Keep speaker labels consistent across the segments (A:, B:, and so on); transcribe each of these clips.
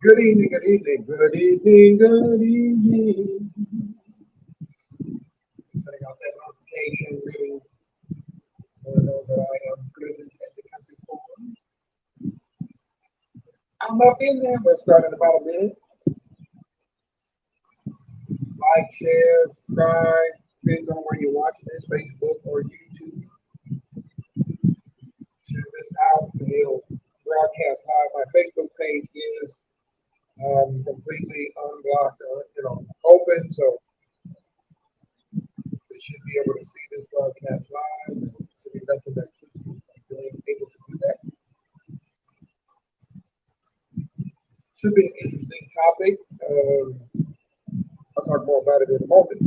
A: Good evening, good evening, good evening, good evening. Setting out that notification, really want to know that I am good and to come to form. I'm up in there. We'll start in about a minute. Like, share, subscribe, depends on where you're watching this, Facebook or YouTube. Share this out. It'll broadcast live. My Facebook page is completely unblocked, open, so they should be able to see this broadcast live. There should be nothing that keeps you from being able to do that. Should be an interesting topic. I'll talk more about it in a moment.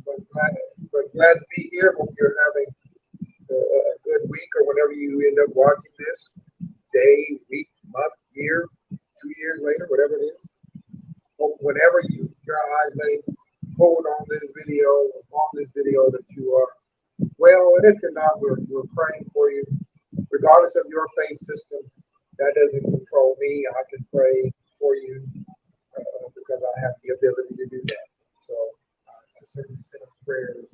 A: But glad to be here. Hope you're having a good week or whenever you end up watching this. Day, week, month, year, 2 years later, whatever it is. Hope whenever your eyes lay hold on this video, that you are well. And if you're not, we're praying for you. Regardless of your faith system, that doesn't control me. I can pray for you because I have the ability to do that. So I certainly send up prayers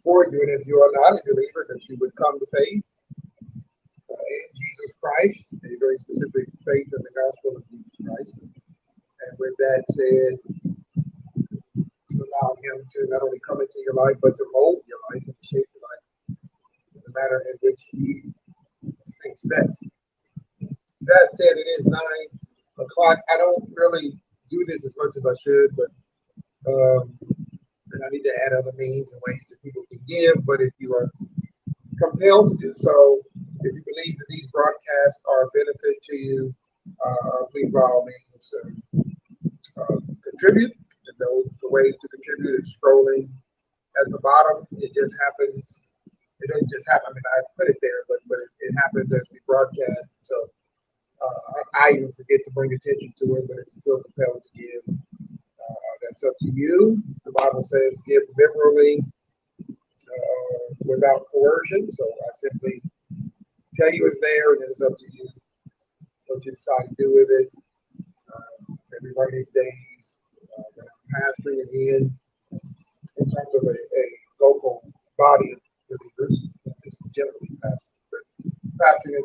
A: for you. And if you are not a believer, that you would come to faith in Jesus Christ, a very specific faith in the gospel of Jesus Christ. And with that said, to allow him to not only come into your life, but to mold your life and shape your life in the manner in which he thinks best. That said, it is 9 o'clock. I don't really do this as much as I should, but and I need to add other means and ways that people can give. But if you are compelled to do so, if you believe that these broadcasts are a benefit to you, please by all means contribute. And the way to contribute is scrolling at the bottom. It just happens. It doesn't just happen. I mean, I put it there, but it happens as we broadcast. So I even forget to bring attention to it. But if you feel compelled to give, that's up to you. The Bible says, "Give liberally without coercion." So I simply tell you it's there, and it's up to you what you decide to do with it. Every one of these days, when I'm pastoring again, in terms of a local body of believers, just generally pastoring,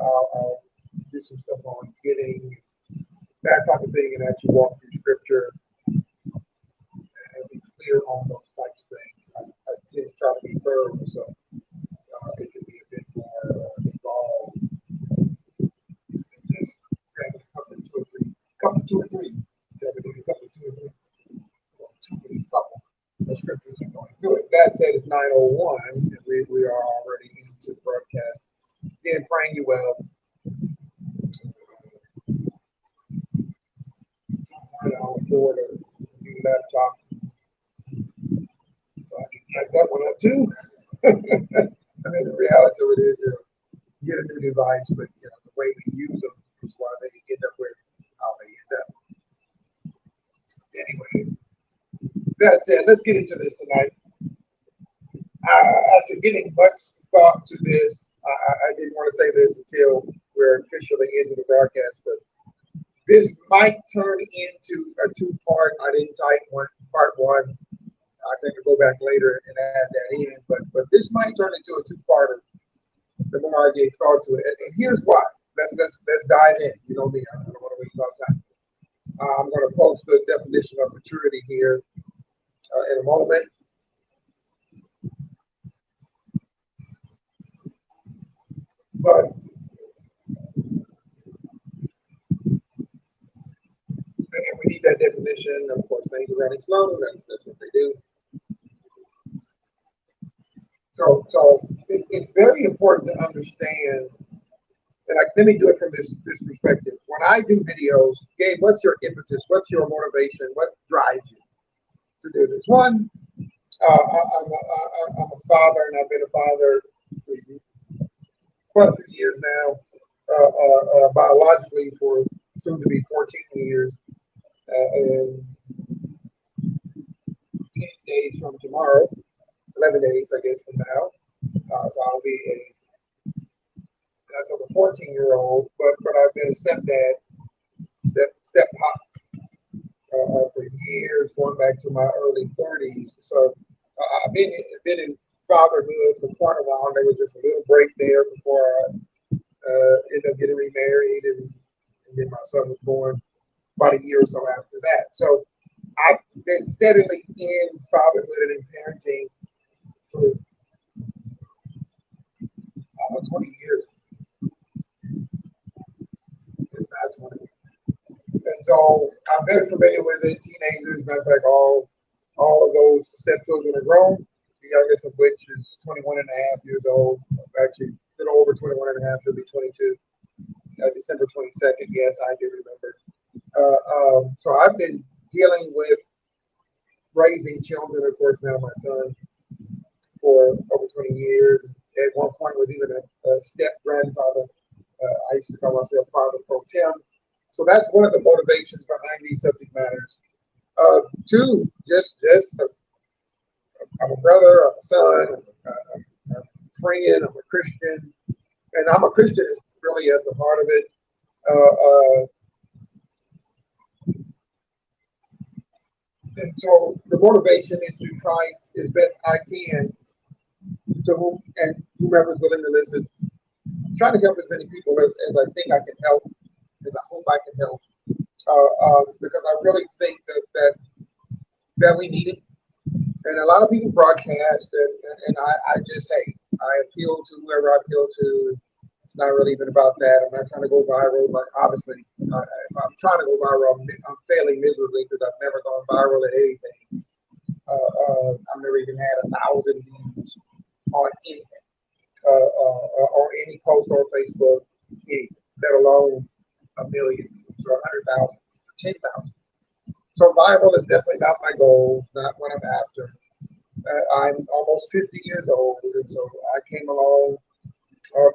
A: I'll do some stuff on giving, that type of thing, and actually walk through scripture and be clear on those types of things. I tend to try to be thorough, so it can be a bit more involved than just grabbing a couple of two or three. So we need a couple of two or three. Well, two is a couple of scriptures and going through it. That said, it's 9:01, and we are already into the broadcast. Again, praying you well. I'll afford a new laptop, so I can jack that one up too. I mean, the reality of it is, you get a new device, but the way we use them is why they end up with how they end up. Anyway, that said, let's get into this tonight. After giving much thought to this, I didn't want to say this until we're officially into the broadcast, but this might turn into a two-part. I didn't type part one. I think I'll go back later and add that in, but this might turn into a two-parter the more I give thought to it. And here's why. Let's dive in. You know me, I don't want to waste a lot of time. I'm going to post the definition of maturity here in a moment. But and we need that definition. Of course, things are running slow. That's what they do. So it's very important to understand. And let me do it from this perspective. When I do videos, Gabe, what's your impetus? What's your motivation? What drives you to do this? One, I'm a father, and I've been a father for quite a few years now, biologically for soon to be 14 years, and 10 days from tomorrow, 11 days, I guess, from now. So I'll be that's a 14-year-old, but I've been a stepdad step pop for years, going back to my early 30s. So I've been in fatherhood for quite a while. There was just a little break there before I ended up getting remarried, and then my son was born about a year or so after that. So I've been steadily in fatherhood and in parenting for almost 20 years, if not 20. And so I'm very familiar with it. Teenagers, matter of fact, all of those stepchildren are grown. The youngest of which is 21 and a half years old. Actually, a little over 21 and a half. He'll be 22. December 22nd. Yes, I do remember. So I've been dealing with raising children, of course, now my son, for over 20 years. At one point was even a step grandfather. I used to call myself father pro tem. So that's one of the motivations behind these subject matters. Two, I'm a brother, I'm a son, I'm a friend, I'm a Christian, and I'm a Christian is really at the heart of it. Uh, and so the motivation is to try as best I can to whomever's willing to listen, try to help as many people as I think I can help, as I hope I can help, because I really think that we need it. And a lot of people broadcast, and I just, hey, I appeal to whoever I appeal to. It's not really even about that. I'm not trying to go viral, but obviously, if I'm trying to go viral, I'm failing miserably because I've never gone viral at anything. I've never even had 1,000 views on anything, or any post on Facebook, anything, let alone a million views or 100,000, 10,000. So viral is definitely not my goal. It's not what I'm after. I'm almost 50 years old, and so I came along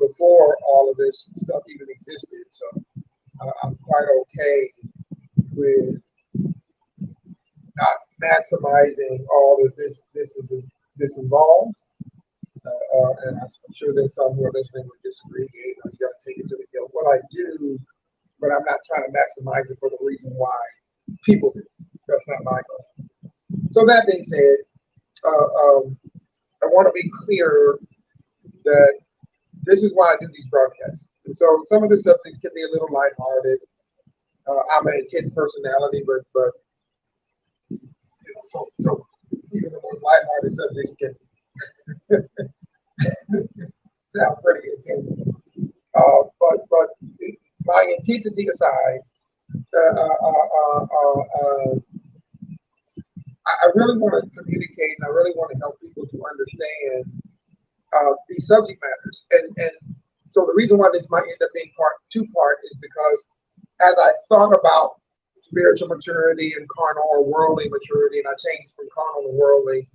A: before all of this stuff even existed. So I'm quite okay with not maximizing all that this involves. And I'm sure there's some who are listening would disagree. You know, you got to take it to the hill. What I do, but I'm not trying to maximize it for the reason why people do. That's not my goal. So that being said, I want to be clear that this is why I do these broadcasts. And so some of the subjects can be a little lighthearted. I'm an intense personality, but you know, so even the most lighthearted subjects can sound pretty intense. But my intensity aside, I really want to communicate, and I really want to help people to understand these subject matters. And so the reason why this might end up being two-part is because as I thought about spiritual maturity and carnal or worldly maturity, and I changed from carnal to worldly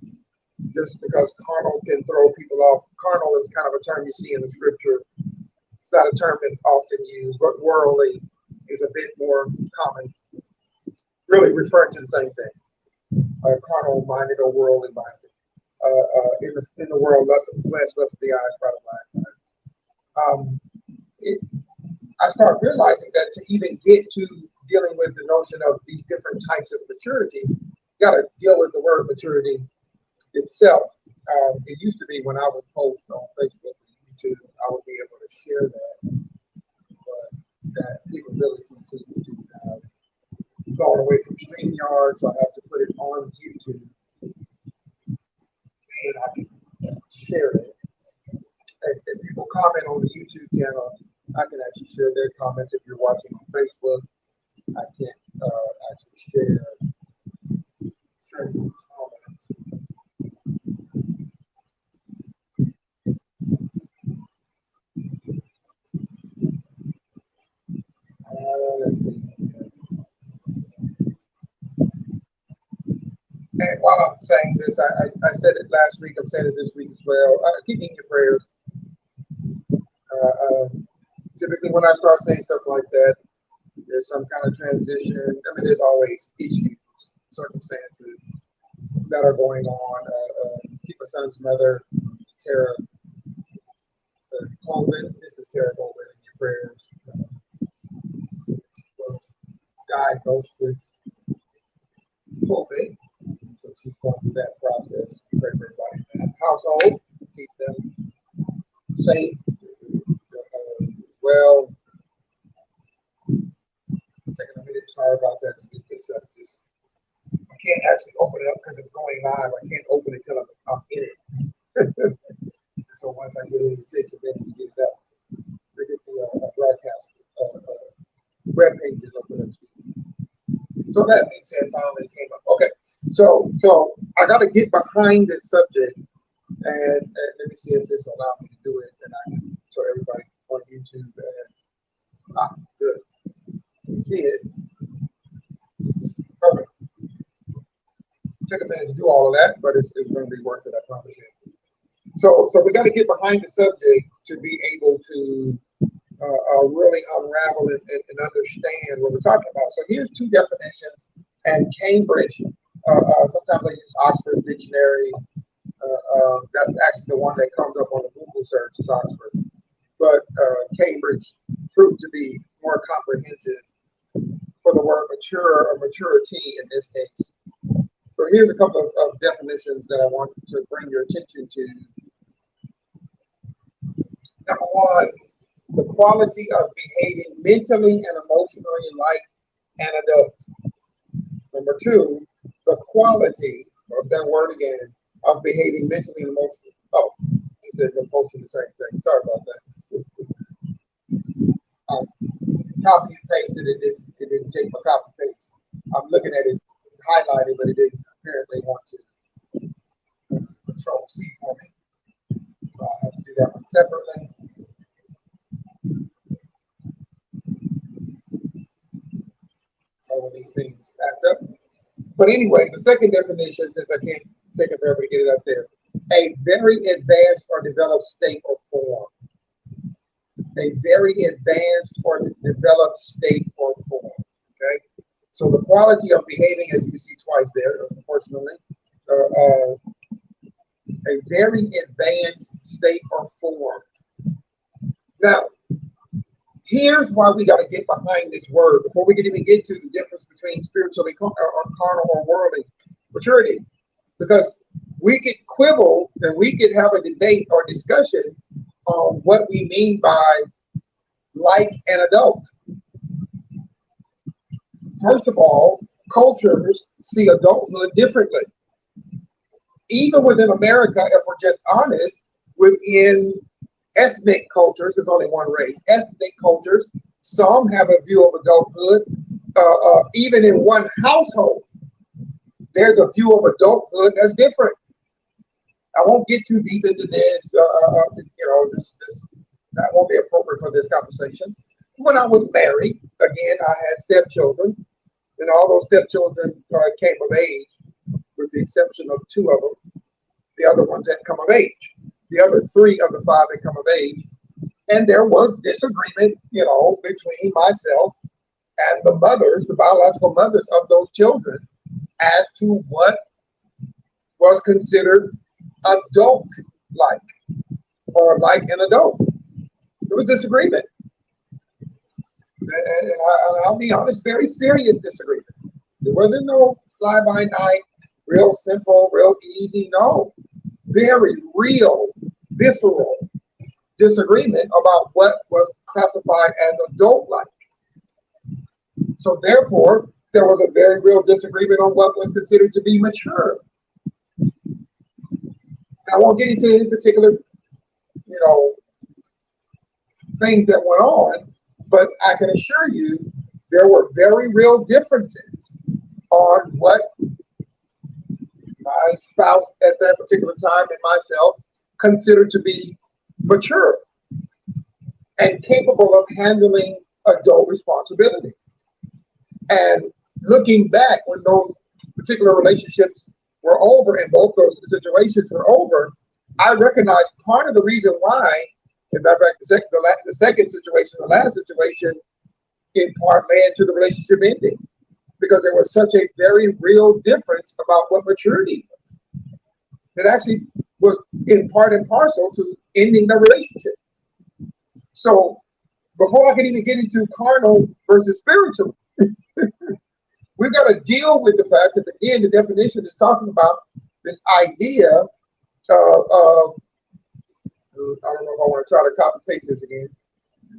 A: just because carnal can throw people off. Carnal is kind of a term you see in the scripture. It's not a term that's often used, but worldly is a bit more common, really referring to the same thing. Carnal minded or worldly minded. In the world, lust of the flesh, lust of the eyes, pride of life. I start realizing that to even get to dealing with the notion of these different types of maturity, you got to deal with the word maturity itself. It used to be when I would post on Facebook and YouTube, I would be able to share that, but that capability seems to have gone away from StreamYard, so I have to put it on YouTube, and I can share it. If people comment on the YouTube channel, I can actually share their comments. If you're watching on Facebook, I can't actually share comments. Let's see. And while I'm saying this, I said it last week. I'm saying it this week as well. Keep me in your prayers. Typically, when I start saying stuff like that, there's some kind of transition. I mean, there's always issues, circumstances that are going on. Keep my son's mother, Tara, Colvin. This is Tara Colvin in your prayers. diagnosed with COVID. So she's going through that process. Pray for everybody in that household. Keep them safe. Well, taking a minute. Sorry about that. To get this up. I can't actually open it up because it's going live. I can't open it till I'm in it. So once I get in, it takes a minute to get it up. To get the broadcast web pages open up. So that being said, finally came up. Okay, so I got to get behind this subject, and let me see if this will allow me to do it, and I can, so everybody on YouTube good. You can see it. Perfect. Took a minute to do all of that, but it's going to be worth it, I promise you. So we got to get behind the subject to be able to really unravel it and understand what we're talking about. So here's two definitions, and Cambridge. Sometimes I use Oxford Dictionary. That's actually the one that comes up on the Google search. Is Oxford, but Cambridge proved to be more comprehensive for the word mature or maturity in this case. So here's a couple of definitions that I want to bring your attention to. Number one, the quality of behaving mentally and emotionally like an adult. Number two, the quality of that word again of behaving mentally and emotionally. Oh, it said emotion the same thing. Sorry about that. Copy and pasted it didn't take my copy and paste. I'm looking at it highlighted, but it didn't apparently want to control C for me. So I have to do that one separately. All of these things act up. But anyway, the second definition, since I can't take it forever to get it up there, a very advanced or developed state or form. A very advanced or developed state or form. Okay, so the quality of behaving, as you see twice there, unfortunately, a very advanced state or form. Now, here's why we got to get behind this word before we can even get to the difference between spiritually or carnal or worldly maturity, because we could quibble and we could have a debate or discussion on what we mean by like an adult. First of all, cultures see adulthood differently. Even within America, if we're just honest, within ethnic cultures, there's only one race, ethnic cultures, some have a view of adulthood. Even in one household, there's a view of adulthood that's different. I won't get too deep into this, that won't be appropriate for this conversation. When I was married, again, I had stepchildren, and all those stepchildren came of age, with the exception of two of them. The other ones hadn't come of age. The other three of the five had come of age, and there was disagreement, between myself and the mothers, the biological mothers of those children, as to what was considered adult-like or like an adult. There was disagreement, and I'll be honest, very serious disagreement. There wasn't no fly-by-night, real simple, real easy. No, very real, visceral disagreement about what was classified as adult-like. So therefore, there was a very real disagreement on what was considered to be mature. I won't get into any particular, things that went on, but I can assure you there were very real differences on what my spouse at that particular time and myself considered to be mature and capable of handling adult responsibility. And looking back, when those particular relationships were over and both those situations were over, I recognize part of the reason why, as a matter of fact, the second situation, the last situation, in part led to the relationship ending, because there was such a very real difference about what maturity was. It actually was in part and parcel to ending the relationship. So before I can even get into carnal versus spiritual, We've got to deal with the fact that, again, the definition is talking about this idea of, I don't know if I want to try to copy paste this again.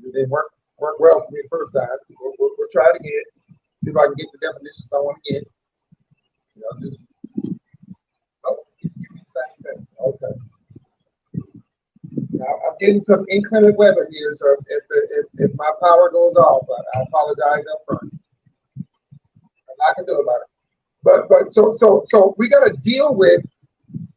A: It didn't work well for me the first time. We'll try it again. See if I can get the definitions I want to get. Just, it's giving me the same thing. Okay. Now, I'm getting some inclement weather here, so if my power goes off, I apologize up front. I can do about it. But so we got to deal with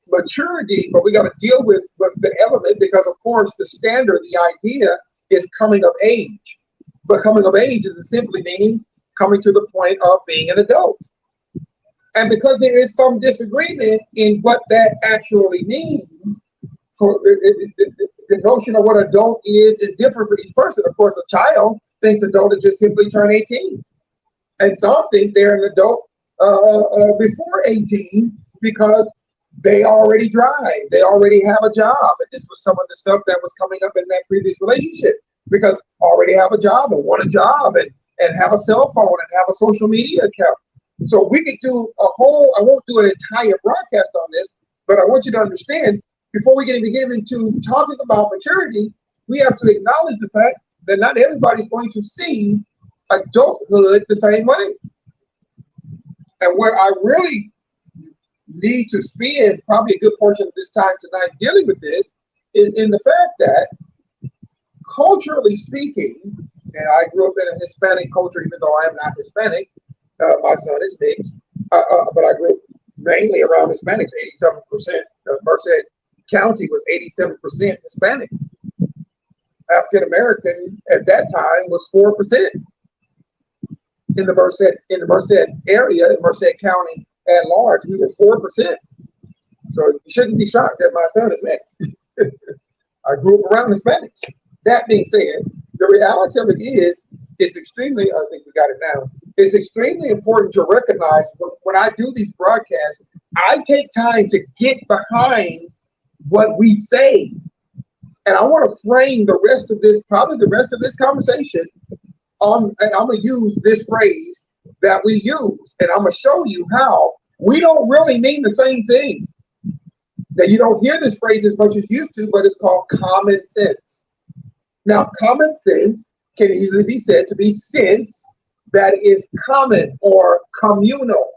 A: maturity, but we got to deal with the element, because of course the standard, the idea is coming of age. But coming of age is simply meaning coming to the point of being an adult. And because there is some disagreement in what that actually means, for the notion of what adult is different for each person. Of course, a child thinks adult is just simply turn 18. And some think they're an adult before 18 because they already drive, they already have a job. And this was some of the stuff that was coming up in that previous relationship, because already have a job and want a job and have a cell phone and have a social media account. So we could do a whole, I won't do an entire broadcast on this, but I want you to understand, before we get into talking about maturity, we have to acknowledge the fact that not everybody's going to see adulthood the same way. And where I really need to spend probably a good portion of this time tonight dealing with this is in the fact that, culturally speaking, and I grew up in a Hispanic culture, even though I am not Hispanic, my son is mixed, but I grew up mainly around Hispanics, 87%. Merced County was 87% Hispanic. African American at that time was 4%. In the Merced area, in Merced County at large, we were 4%. So you shouldn't be shocked that my son is mixed. I grew up around Hispanics. That being said, the reality of it is, it's extremely, I think we got it now, it's extremely important to recognize when I do these broadcasts, I take time to get behind what we say. And I want to frame the rest of this, probably the rest of this conversation, and I'm going to use this phrase that we use, and I'm going to show you how we don't really mean the same thing. Now, you don't hear this phrase as much as you used to, but it's called common sense. Now, common sense can easily be said to be sense that is common or communal.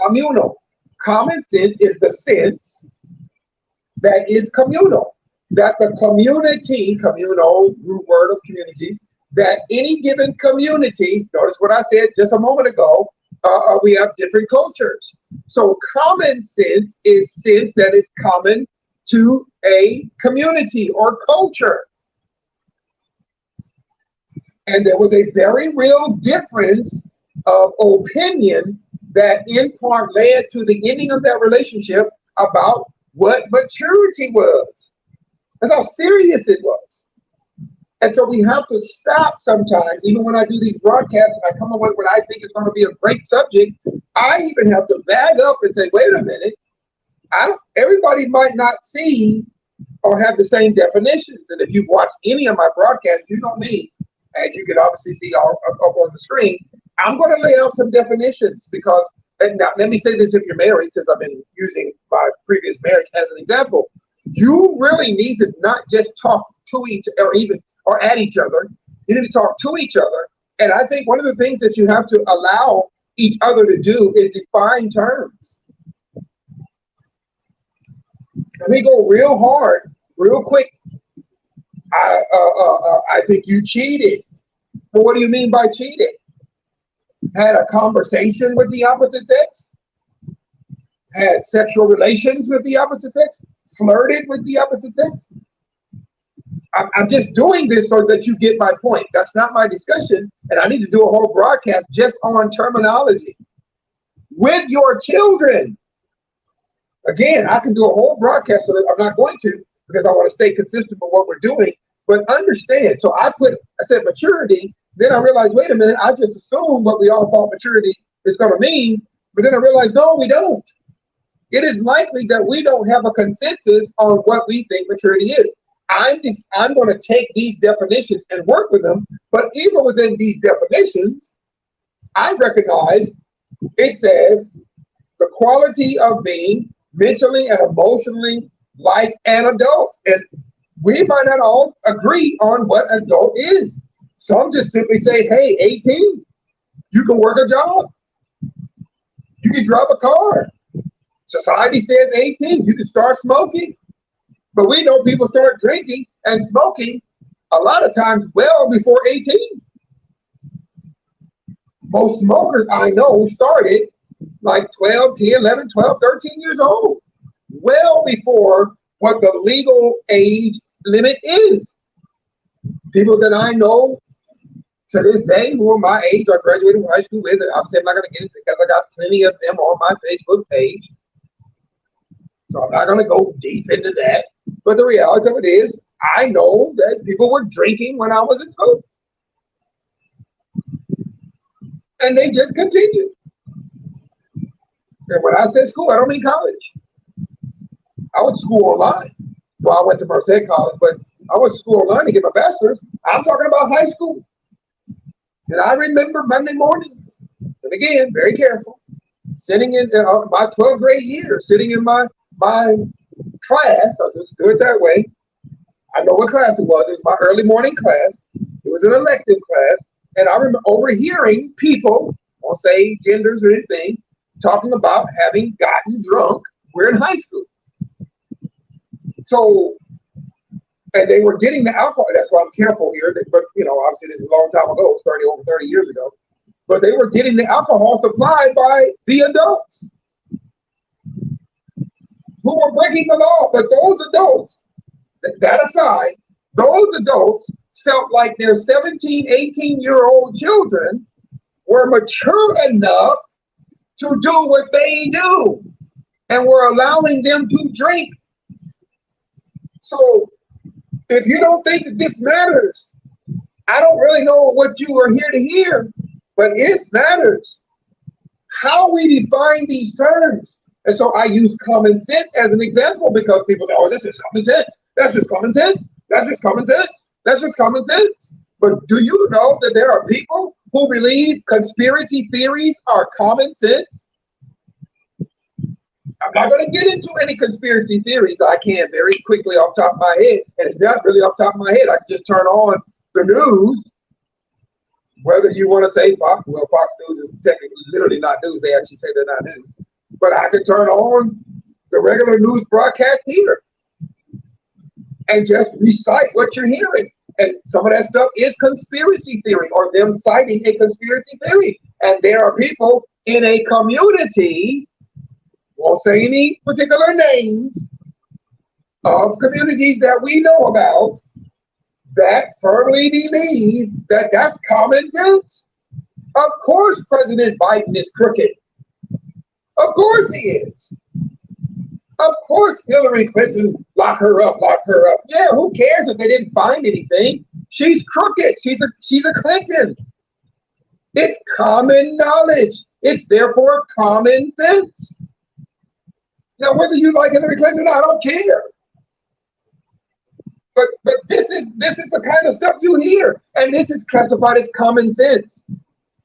A: Communal. Common sense is the sense that is communal. That the community, communal, root word of community, that any given community, notice what I said just a moment ago, we have different cultures. So common sense is sense that is common to a community or culture. And there was a very real difference of opinion that in part led to the ending of that relationship about what maturity was. That's how serious it was. And so we have to stop sometimes, even when I do these broadcasts and I come up with what I think is going to be a great subject, I even have to back up and say, wait a minute, everybody might not see or have the same definitions. And if you've watched any of my broadcasts, you know me, as you can obviously see up on the screen, I'm going to lay out some definitions because, and now let me say this if you're married, since I've been using my previous marriage as an example, you really need to not just talk to each or at each other. You need to talk to each other. And I think one of the things that you have to allow each other to do is define terms. Let me go real hard, real quick. I think you cheated. Well, what do you mean by cheated? Had a conversation with the opposite sex? Had sexual relations with the opposite sex? Flirted with the opposite sex? I'm just doing this so that you get my point. That's not my discussion, and I need to do a whole broadcast just on terminology. With your children. Again, I can do a whole broadcast, so that I'm not going to, because I want to stay consistent with what we're doing. But understand, so I said maturity, then I realized, wait a minute, I just assumed what we all thought maturity is going to mean, but then I realized, no, we don't. It is likely that we don't have a consensus on what we think maturity is. I'm going to take these definitions and work with them. But even within these definitions, I recognize it says the quality of being mentally and emotionally like an adult. And we might not all agree on what adult is. Some just simply say, hey, 18, you can work a job. You can drive a car. Society says 18, you can start smoking. But we know people start drinking and smoking a lot of times well before 18. Most smokers I know started like 12, 10, 11, 12, 13 years old, well before what the legal age limit is. People that I know to this day who are my age, I graduated from high school with, and I'm not going to get into it because I got plenty of them on my Facebook page. So I'm not going to go deep into that. But the reality of it is, I know that people were drinking when I was in school. And they just continued. And when I say school, I don't mean college. I went to school online. Well, I went to Merced College, but I went to school online to get my bachelor's. I'm talking about high school. And I remember Monday mornings, and again, very careful, sitting in my 12th grade year, sitting in my class. I'll just do it that way. I know what class it was. It was my early morning class. It was an elective class. And I remember overhearing people, I won't say genders or anything, talking about having gotten drunk. We're in high school. So, and they were getting the alcohol. That's why I'm careful here. But, obviously this is a long time ago, over 30 years ago. But they were getting the alcohol supplied by the adults who were breaking the law. But those adults, that aside, those adults felt like their 17, 18-year-old children were mature enough to do what they do and were allowing them to drink. So if you don't think that this matters, I don't really know what you are here to hear, but it matters how we define these terms. And so I use common sense as an example because people go, oh, this is common sense. That's just common sense. That's just common sense. That's just common sense. But do you know that there are people who believe conspiracy theories are common sense? I'm not going to get into any conspiracy theories. I can very quickly off the top of my head, and it's not really off the top of my head. I can just turn on the news, whether you want to say Fox. Well, Fox News is technically literally not news. They actually say they're not news. But I can turn on the regular news broadcast here and just recite what you're hearing. And some of that stuff is conspiracy theory or them citing a conspiracy theory. And there are people in a community, won't say any particular names, of communities that we know about that firmly believe that that's common sense. Of course President Biden is crooked. Of course he is. Of course Hillary Clinton, lock her up. Yeah, who cares if they didn't find anything? She's crooked. She's a Clinton. It's common knowledge. It's therefore common sense. Now, whether you like Hillary Clinton or not, I don't care. But this is the kind of stuff you hear, and this is classified as common sense.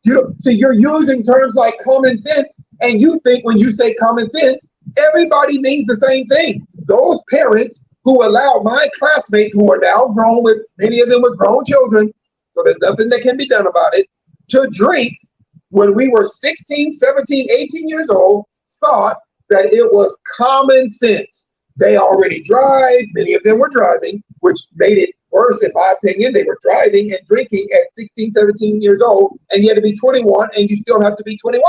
A: So you're using terms like common sense, and you think when you say common sense, everybody means the same thing. Those parents who allow my classmates, who are now grown, with many of them with grown children, so there's nothing that can be done about it, to drink when we were 16, 17, 18 years old, thought that it was common sense. They already drive. Many of them were driving, which made it worse, in my opinion. They were driving and drinking at 16, 17 years old, and you had to be 21, and you still have to be 21.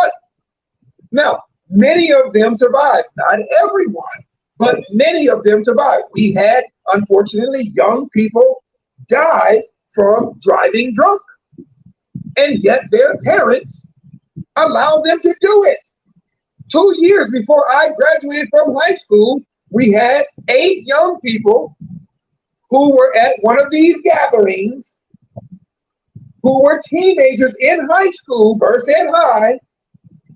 A: Now, many of them survived. Not everyone, but many of them survived. We had, unfortunately, young people die from driving drunk, and yet their parents allowed them to do it. 2 years before I graduated from high school, we had 8 young people who were at one of these gatherings, who were teenagers in high school, Merced High,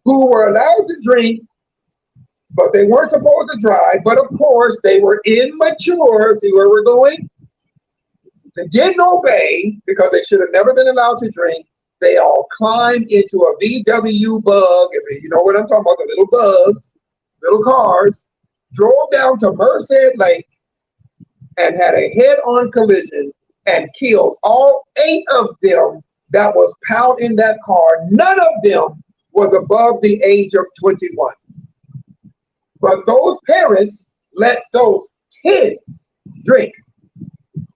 A: who were allowed to drink, but they weren't supposed to drive. But of course, they were immature. See where we're going? They didn't obey because they should have never been allowed to drink. They all climbed into a VW bug. You know what I'm talking about, the little bugs, little cars, drove down to Merced Lake and had a head-on collision and killed all 8 of them that was piled in that car. None of them was above the age of 21. But those parents let those kids drink.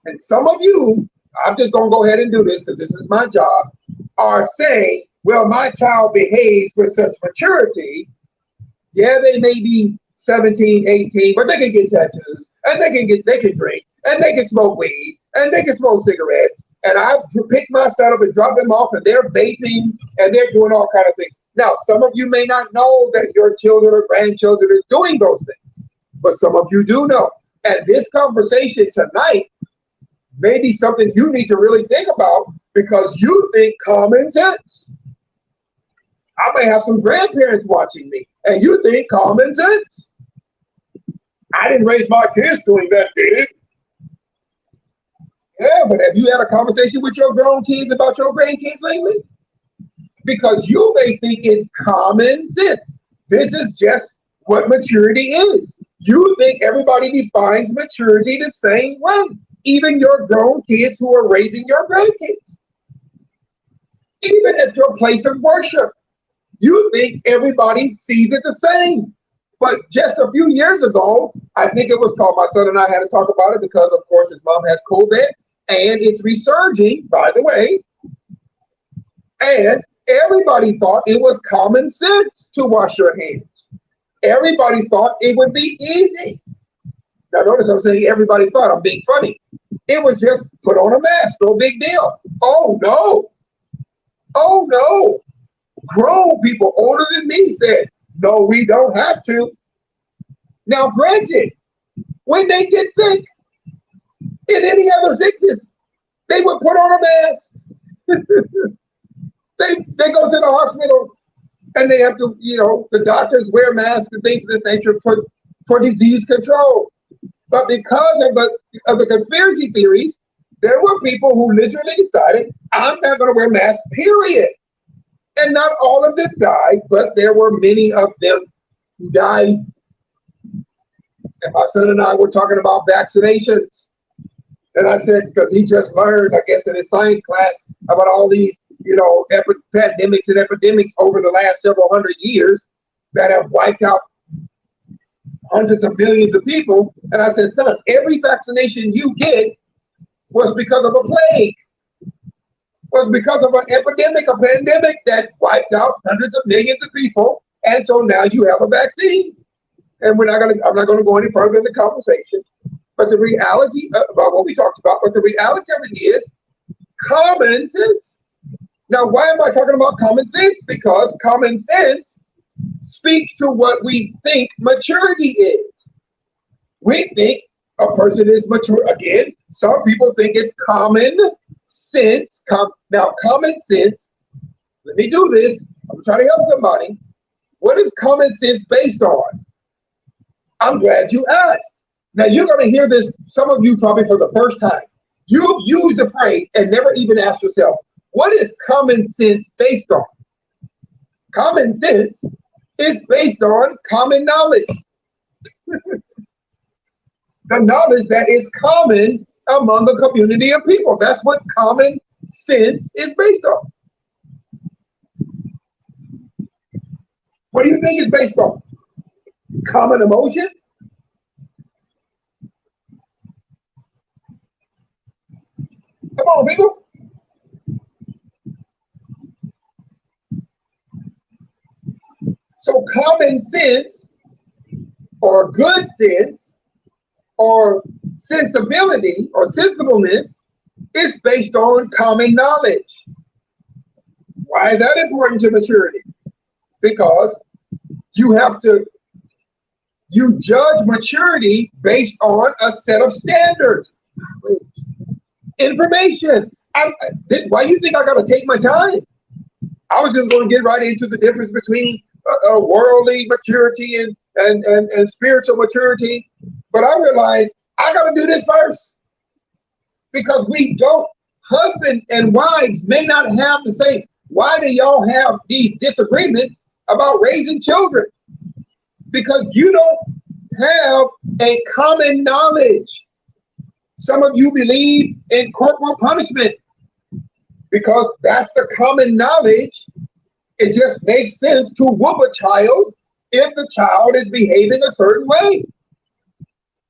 A: And some of you, I'm just going to go ahead and do this because this is my job, are saying, well, my child behaves with such maturity. Yeah, they may be 17, 18, but they can get tattoos, and they can drink, and they can smoke weed, and they can smoke cigarettes. And I pick my son up and drop them off, and they're vaping, and they're doing all kinds of things. Now, some of you may not know that your children or grandchildren is doing those things, but some of you do know. And this conversation tonight may be something you need to really think about because you think common sense. I may have some grandparents watching me, and you think common sense. I didn't raise my kids doing that, did it? Yeah, but have you had a conversation with your grown kids about your grandkids lately? Because you may think it's common sense. This is just what maturity is. You think everybody defines maturity the same way, even your grown kids who are raising your grandkids. Even at your place of worship, you think everybody sees it the same. But just a few years ago, I think it was called, my son and I had to talk about it because, of course, his mom has covert, and it's resurging, by the way. And everybody thought it was common sense to wash your hands. Everybody thought it would be easy. Now, notice I'm saying everybody thought. I'm being funny. It was just put on a mask, no big deal. Oh, no. Oh, no. Grown people older than me said, no, we don't have to. Now, granted, when they get sick, in any other sickness, they would put on a mask. They go to the hospital and they have to, the doctors wear masks and things of this nature for disease control. But because of the conspiracy theories, there were people who literally decided, I'm not going to wear masks, period. And not all of them died, but there were many of them who died. And my son and I were talking about vaccinations. And I said, because he just learned, I guess, in his science class about all these, pandemics and epidemics over the last several hundred years that have wiped out hundreds of millions of people. And I said, son, every vaccination you get was because of a plague, was because of an epidemic, a pandemic that wiped out hundreds of millions of people. And so now you have a vaccine. And I'm not going to go any further in the conversation. But the reality about what we talked about, but the reality of it is common sense. Now, why am I talking about common sense? Because common sense speaks to what we think maturity is. We think a person is mature. Again, some people think it's common sense. Now, common sense, let me do this. I'm trying to help somebody. What is common sense based on? I'm glad you asked. Now, you're going to hear this, some of you probably for the first time. You've used the phrase and never even asked yourself, what is common sense based on? Common sense is based on common knowledge. The knowledge that is common among a community of people. That's what common sense is based on. What do you think it's based on? Common emotion? Come on, people. So common sense or good sense or sensibility or sensibleness is based on common knowledge. Why is that important to maturity? Because you judge maturity based on a set of standards. Information. Why do you think I got to take my time? I was just going to get right into the difference between worldly maturity and spiritual maturity. But I realized I got to do this first. because we don't, husband and wives may not have the same. Why do y'all have these disagreements about raising children? Because you don't have a common knowledge. Some of you believe in corporal punishment because that's the common knowledge. It just makes sense to whoop a child if the child is behaving a certain way.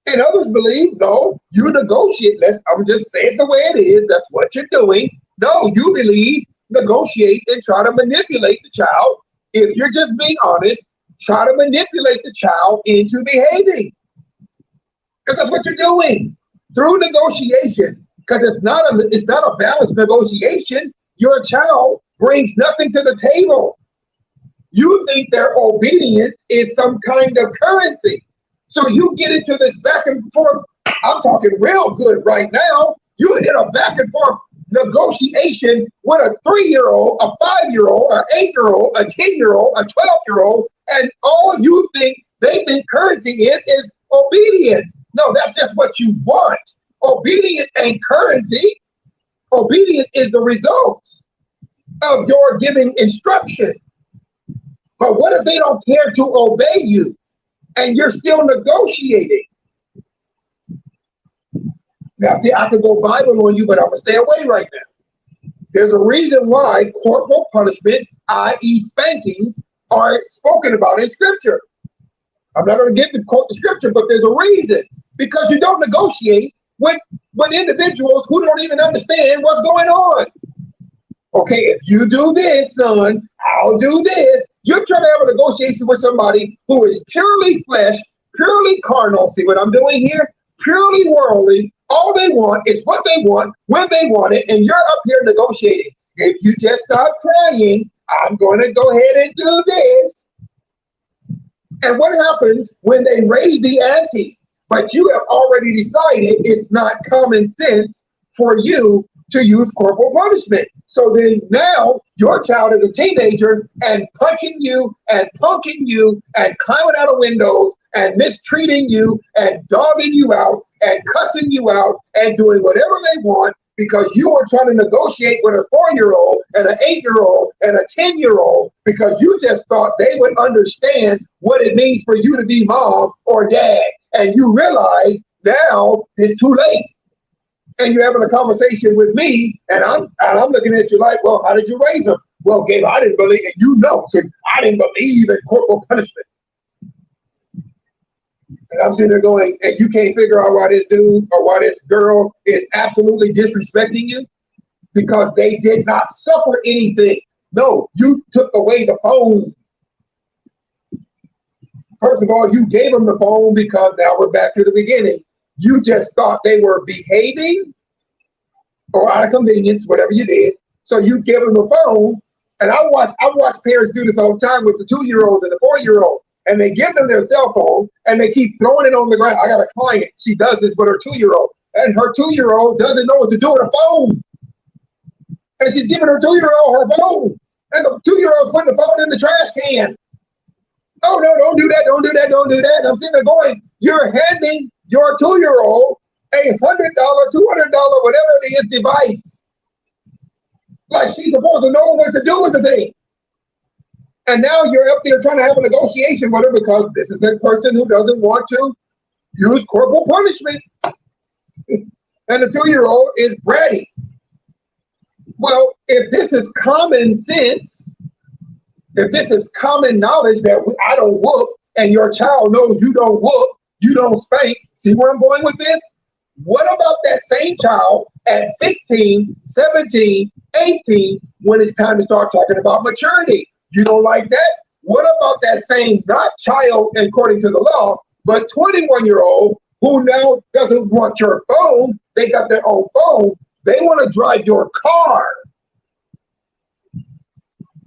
A: And others believe, no, you negotiate. I'm just saying the way it is. That's what you're doing. No, you believe negotiate and try to manipulate the child. If you're just being honest, try to manipulate the child into behaving. Because that's what you're doing through negotiation. Because it's not a balanced negotiation. Your child brings nothing to the table. You think their obedience is some kind of currency. So you get into this back and forth. I'm talking real good right now. You in a back and forth negotiation with a 3-year-old, a 5-year-old, an 8-year-old, a 10-year-old, a 12-year-old, and all they think currency is obedience. No, that's just what you want. Obedience ain't currency. Obedience is the result of your giving instruction. But what if they don't care to obey you and you're still negotiating? Now, see, I could go Bible on you, but I'm going to stay away right now. There's a reason why corporal punishment, i.e. spankings, are spoken about in Scripture. I'm not going to quote the Scripture, but there's a reason. Because you don't negotiate with individuals who don't even understand what's going on. Okay, if you do this, son, I'll do this. You're trying to have a negotiation with somebody who is purely flesh, purely carnal. See what I'm doing here? Purely worldly. All they want is what they want, when they want it, and you're up here negotiating. If you just stop crying, I'm going to go ahead and do this. And what happens when they raise the ante, but you have already decided it's not common sense for you to use corporal punishment? So then now your child is a teenager and punching you and punking you and climbing out of windows and mistreating you and dogging you out and cussing you out and doing whatever they want because you were trying to negotiate with a 4-year-old and an 8-year-old and a 10-year-old because you just thought they would understand what it means for you to be mom or dad. And you realize now it's too late. And you're having a conversation with me, and I'm looking at you like, well, how did you raise them? Well, Gabe, I didn't believe it. I didn't believe in corporal punishment. And I'm sitting there going, and you can't figure out why this dude or why this girl is absolutely disrespecting you because they did not suffer anything. No, you took away the phone. First of all, you gave them the phone because now we're back to the beginning. You just thought they were behaving or out of convenience, whatever you did. So you give them the phone. And I watch parents do this all the time with the 2-year-olds and the 4-year-olds. And they give them their cell phone and they keep throwing it on the ground. I got a client. She does this with her 2-year-old. And her 2-year-old doesn't know what to do with a phone. And she's giving her 2-year-old her phone. And the 2-year-old putting the phone in the trash can. Oh, no, don't do that, don't do that, don't do that. And I'm sitting there going, you're handing your 2-year-old a $100, $200, whatever it is, device. Like she's supposed to know what to do with the thing. And now you're up there trying to have a negotiation with her because this is a person who doesn't want to use corporal punishment. And the 2-year-old is bratty. Well, if this is common sense, if this is common knowledge that I don't whoop and your child knows you don't whoop, you don't spank, see where I'm going with this? What about that same child at 16, 17, 18 when it's time to start talking about maturity? You don't like that? What about that same, not child according to the law, but 21-year-old who now doesn't want your phone? They got their own phone. They want to drive your car.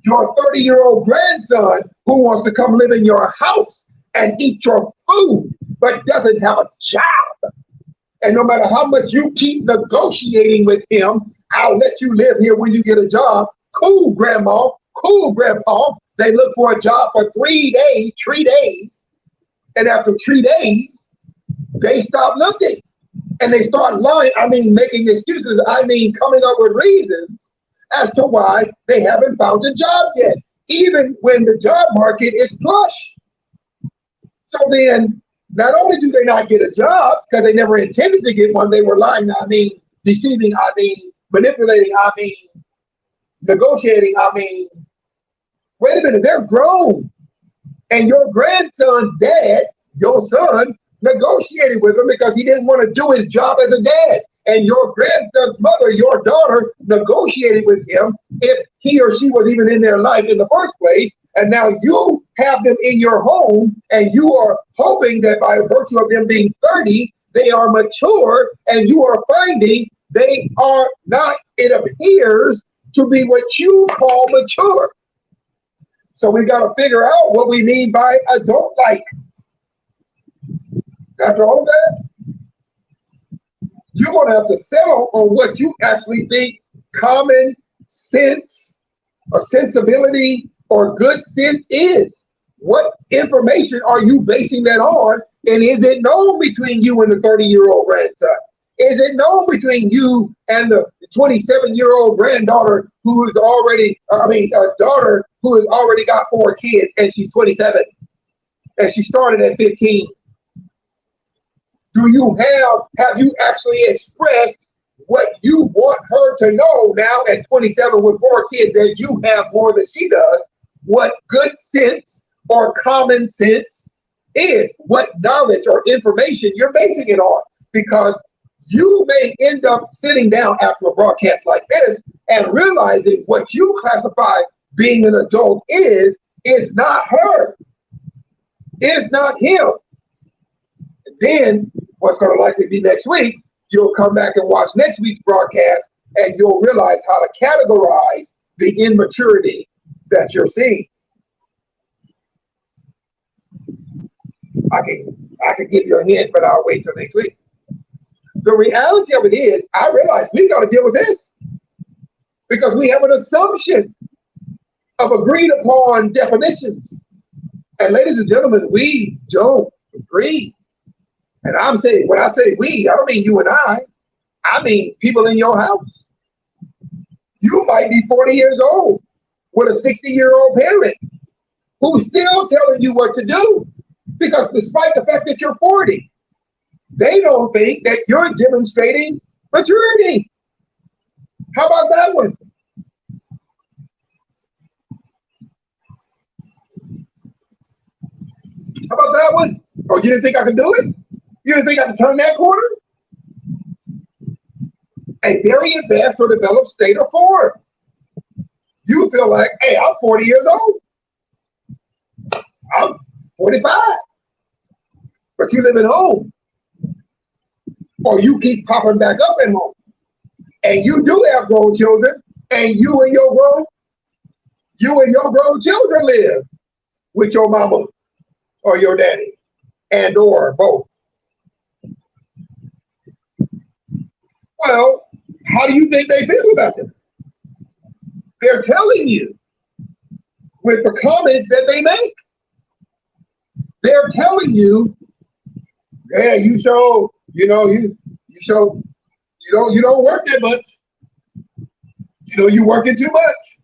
A: Your 30-year-old grandson who wants to come live in your house and eat your food, but doesn't have a job. And no matter how much you keep negotiating with him, I'll let you live here when you get a job. Cool, grandma. Cool, grandpa. They look for a job for 3 days. And after 3 days, they stop looking. And they start lying, making excuses, coming up with reasons as to why they haven't found a job yet, even when the job market is flush. So then, not only do they not get a job because they never intended to get one, they were lying, deceiving, manipulating, negotiating, wait a minute, they're grown. And your grandson's dad, your son, negotiated with him because he didn't want to do his job as a dad. And your grandson's mother, your daughter, negotiated with him if he or she was even in their life in the first place. And now you have them in your home, and you are hoping that by virtue of them being 30, they are mature, and you are finding they are not, it appears, to be what you call mature. So we got to figure out what we mean by adult-like. After all of that, you're going to have to settle on what you actually think common sense or sensibility or good sense is. What information are you basing that on? And is it known between you and the 30-year-old grandson? Is it known between you and the 27-year-old granddaughter who is already, daughter who has already got 4 kids and she's 27 and she started at 15? Have you actually expressed what you want her to know now at 27 with 4 kids, that you have more than she does, what good sense or common sense is, what knowledge or information you're basing it on? Because you may end up sitting down after a broadcast like this and realizing what you classify being an adult is not her, is not him. And then what's going to likely be next week, you'll come back and watch next week's broadcast, and you'll realize how to categorize the immaturity that you're seeing. I can give you a hint, but I'll wait till next week. The reality of it is, I realize we got to deal with this because we have an assumption of agreed upon definitions. And ladies and gentlemen, we don't agree. And I'm saying, when I say we, I don't mean you and I mean people in your house. You might be 40 years old with a 60-year-old parent who's still telling you what to do, because despite the fact that you're 40, they don't think that you're demonstrating maturity. How about that one? How about that one? Oh, you didn't think I could do it? You didn't think I could turn that corner? A very advanced or developed state or form. You feel like, hey, I'm 40 years old. I'm 45. But you live at home. Or you keep popping back up at home. And you do have grown children, and you and your grown children live with your mama or your daddy, and or both. Well, how do you think they feel about them? They're telling you with the comments that they make. They're telling you, yeah, you don't work that much. You're working too much.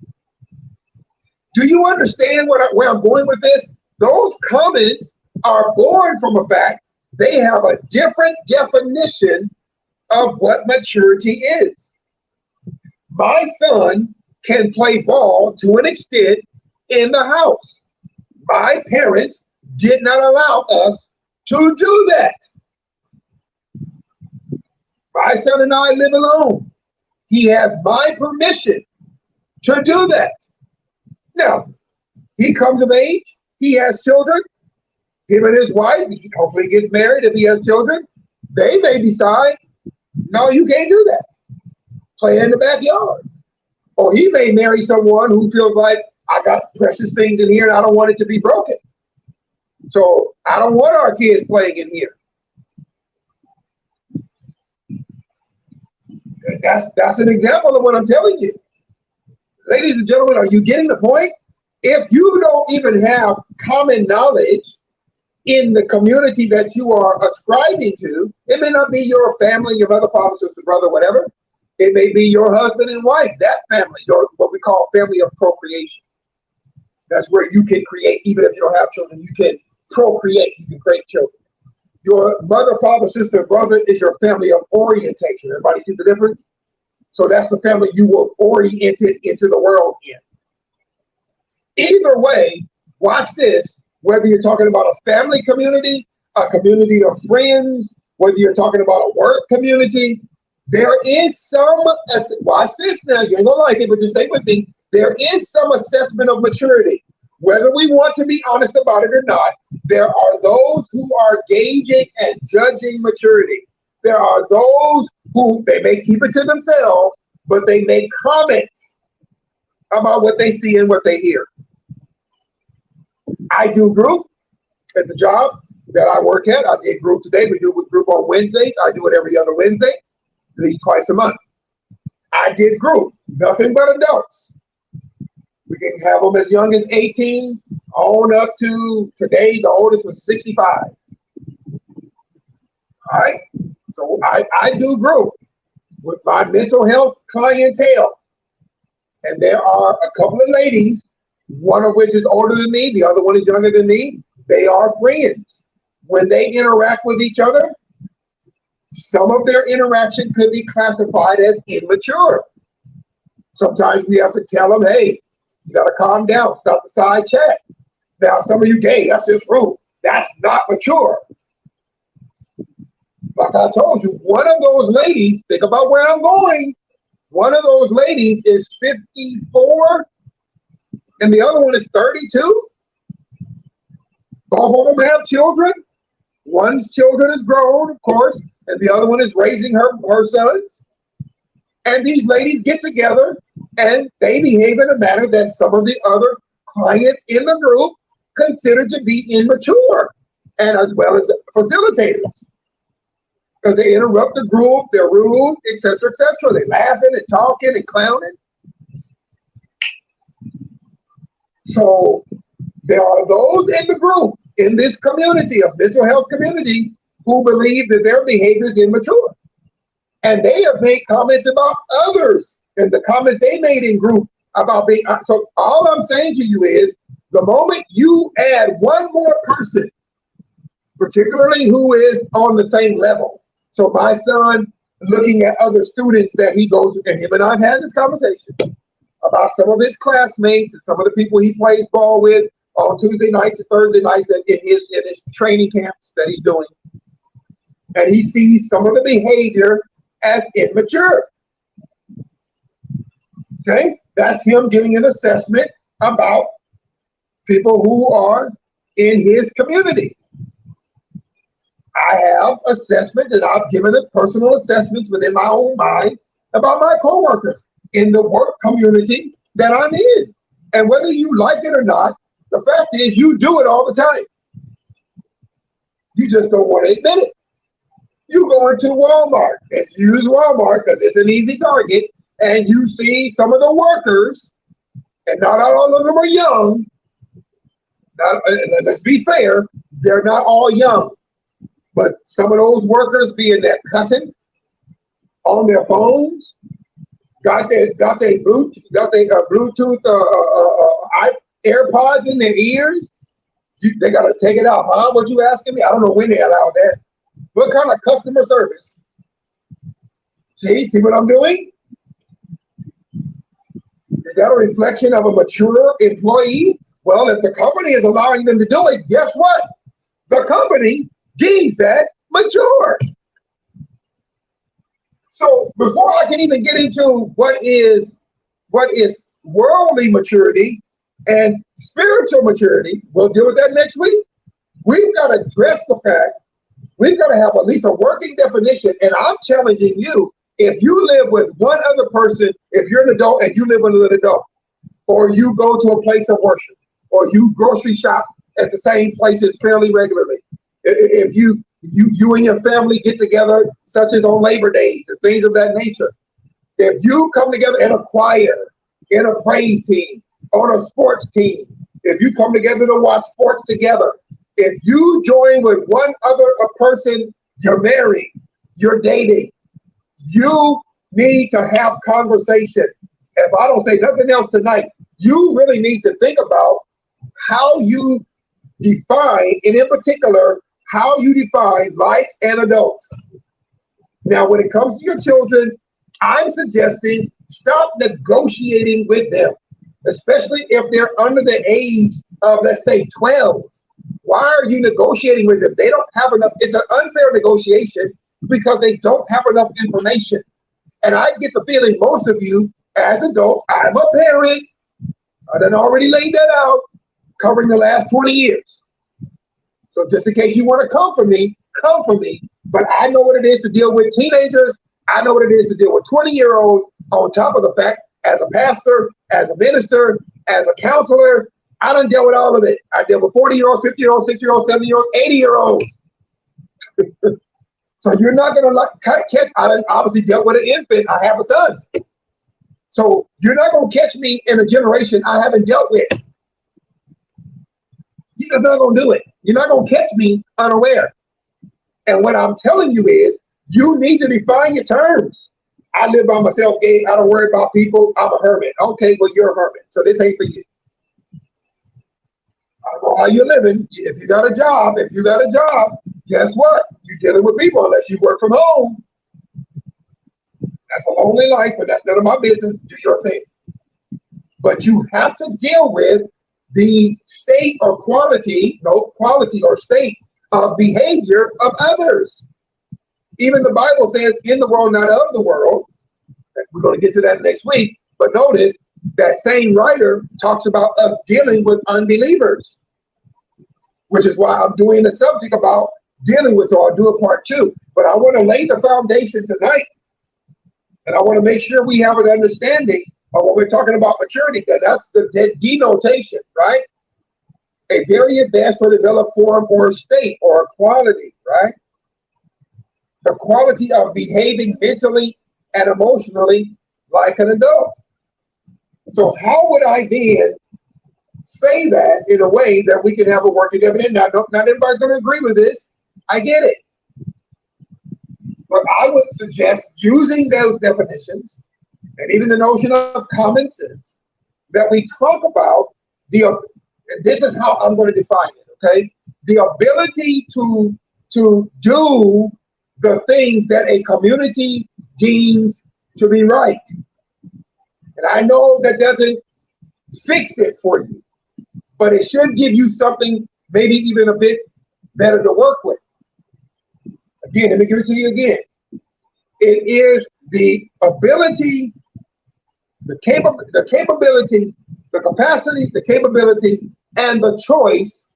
A: Do you understand where I'm going with this? Those comments are born from a fact they have a different definition of what maturity is. My son can play ball to an extent in the house. My parents did not allow us to do that. My son and I live alone. He has my permission to do that. Now, he comes of age, he has children, him and his wife, he hopefully gets married if he has children. They may decide, no, you can't do that. Play in the backyard. Or he may marry someone who feels like, I got precious things in here and I don't want it to be broken. So I don't want our kids playing in here. That's an example of what I'm telling you. Ladies and gentlemen, are you getting the point? If you don't even have common knowledge in the community that you are ascribing to. It may not be your family, your mother, father, sister, brother, whatever. It may be your husband and wife, that family, your what we call family of procreation. That's where you can create, even if you don't have children, you can procreate, you can create children. Your mother, father, sister, brother is your family of orientation. Everybody see the difference? So that's the family you were oriented into the world in. Either way, watch this, whether you're talking about a family community, a community of friends, whether you're talking about a work community, there is some, watch this now, you ain't gonna like it, but just stay with me. There is some assessment of maturity. Whether we want to be honest about it or not, there are those who are gauging and judging maturity. There are those who, they may keep it to themselves, but they make comments about what they see and what they hear. I do group at the job that I work at. I did group today. We do group on Wednesdays. I do it every other Wednesday, at least twice a month. I did group, nothing but adults. We can have them as young as 18 on up to today, the oldest was 65. All right, so I do group with my mental health clientele. And there are a couple of ladies, one of which is older than me, the other one is younger than me. They are friends. When they interact with each other, some of their interaction could be classified as immature. Sometimes we have to tell them, hey, you got to calm down, stop the side chat. Now, some of you gay, that's just rude. That's not mature. Like I told you, one of those ladies, think about where I'm going. One of those ladies is 54 and the other one is 32. Both of them have children. One's children is grown, of course, and the other one is raising her sons. And these ladies get together and they behave in a manner that some of the other clients in the group consider to be immature, and as well as facilitators. Because they interrupt the group, they're rude, etc., etc. They're laughing and talking and clowning. So there are those in the group, in this community, of mental health community, who believe that their behavior is immature. And they have made comments about others, and the comments they made in group about being, so all I'm saying to you is, the moment you add one more person, particularly who is on the same level. So my son, looking at other students that he goes, and him and I've had this conversation about some of his classmates and some of the people he plays ball with on Tuesday nights and Thursday nights in his training camps that he's doing. And he sees some of the behavior as immature. Okay, that's him giving an assessment about people who are in his community. I have assessments, and I've given it personal assessments within my own mind about my coworkers in the work community that I'm in. And whether you like it or not, the fact is you do it all the time. You just don't want to admit it. You go into Walmart, let's use Walmart because it's an easy target, and you see some of the workers, and not all of them are young. Let's be fair, they're not all young. But some of those workers being that cussing on their phones, got their Bluetooth AirPods in their ears. They gotta take it out, huh? What you asking me? I don't know when they allowed that. What kind of customer service? See what I'm doing? Is that a reflection of a mature employee? Well, if the company is allowing them to do it, guess what? The company deems that mature. So before I can even get into what is worldly maturity and spiritual maturity, we'll deal with that next week. We've got to address the fact, we've got to have at least a working definition. And I'm challenging you, if you live with one other person, if you're an adult and you live with an adult, or you go to a place of worship, or you grocery shop at the same places fairly regularly, if you and your family get together, such as on Labor Days and things of that nature, if you come together in a choir, in a praise team, on a sports team, if you come together to watch sports together, If you join with one other person, you're married, you're dating, you need to have conversation. If I don't say nothing else tonight, you really need to think about how you define, and in particular, how you define life and adult. Now, when it comes to your children, I'm suggesting stop negotiating with them, especially if they're under the age of, let's say, 12. Why are you negotiating with them? They don't have enough. It's an unfair negotiation because they don't have enough information. And I get the feeling most of you, as adults, I'm a parent, I done already laid that out, covering the last 20 years. So just in case you want to come for me, come for me. But I know what it is to deal with teenagers. I know what it is to deal with 20-year-olds, on top of the fact, as a pastor, as a minister, as a counselor, I done dealt with all of it. I dealt with 40-year-olds, 50-year-olds, 60-year-olds, 70-year-olds, 80-year-olds. So you're not going to catch, I done obviously dealt with an infant. I have a son. So you're not going to catch me in a generation I haven't dealt with. You're just not going to do it. You're not going to catch me unaware. And what I'm telling you is, you need to define your terms. I live by myself, Gabe. I don't worry about people. I'm a hermit. Okay, well, you're a hermit. So this ain't for you. I don't know how you're living. If you got a job, guess what? You're dealing with people unless you work from home. That's a lonely life, but that's none of my business. Do your thing. But you have to deal with the state or quality or state of behavior of others. Even the Bible says, in the world, not of the world. We're going to get to that next week. But notice that same writer talks about us dealing with unbelievers, which is why I'm doing the subject about dealing with, so I'll do a part 2. But I want to lay the foundation tonight. And I want to make sure we have an understanding of what we're talking about maturity. That's the denotation, right? A very advanced or developed form or state or quality, right? The quality of behaving mentally and emotionally like an adult. So how would I then say that in a way that we can have a working definition? Now, not everybody's going to agree with this. I get it. But I would suggest using those definitions and even the notion of common sense that we talk about this is how I'm going to define it, okay? The ability to do the things that a community deems to be right. And I know that doesn't fix it for you, but it should give you something maybe even a bit better to work with. Again, let me give it to you again. It is the ability, the capability, the capacity, the capability, and the choice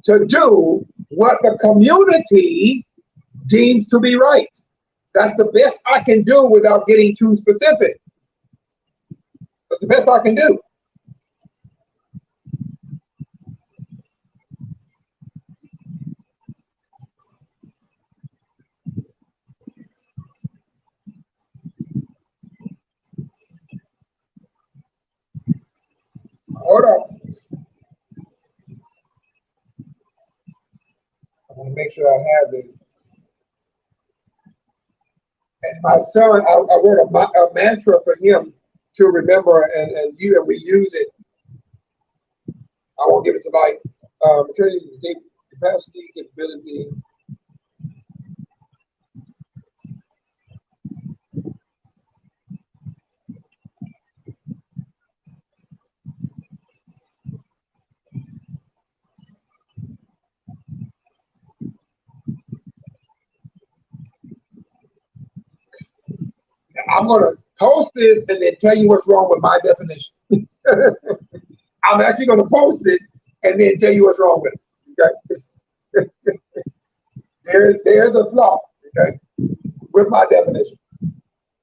A: to do what the community deems to be right. That's the best I can do without getting too specific. That's the best I can do. Hold on. I want to make sure I have this. And my son, I wrote a mantra for him to remember, and we use it. I won't give it to life. Maturity, capacity, capability. I'm going to post this and then tell you what's wrong with my definition. I'm actually going to post it and then tell you what's wrong with it. Okay? There's a flaw, okay, with my definition.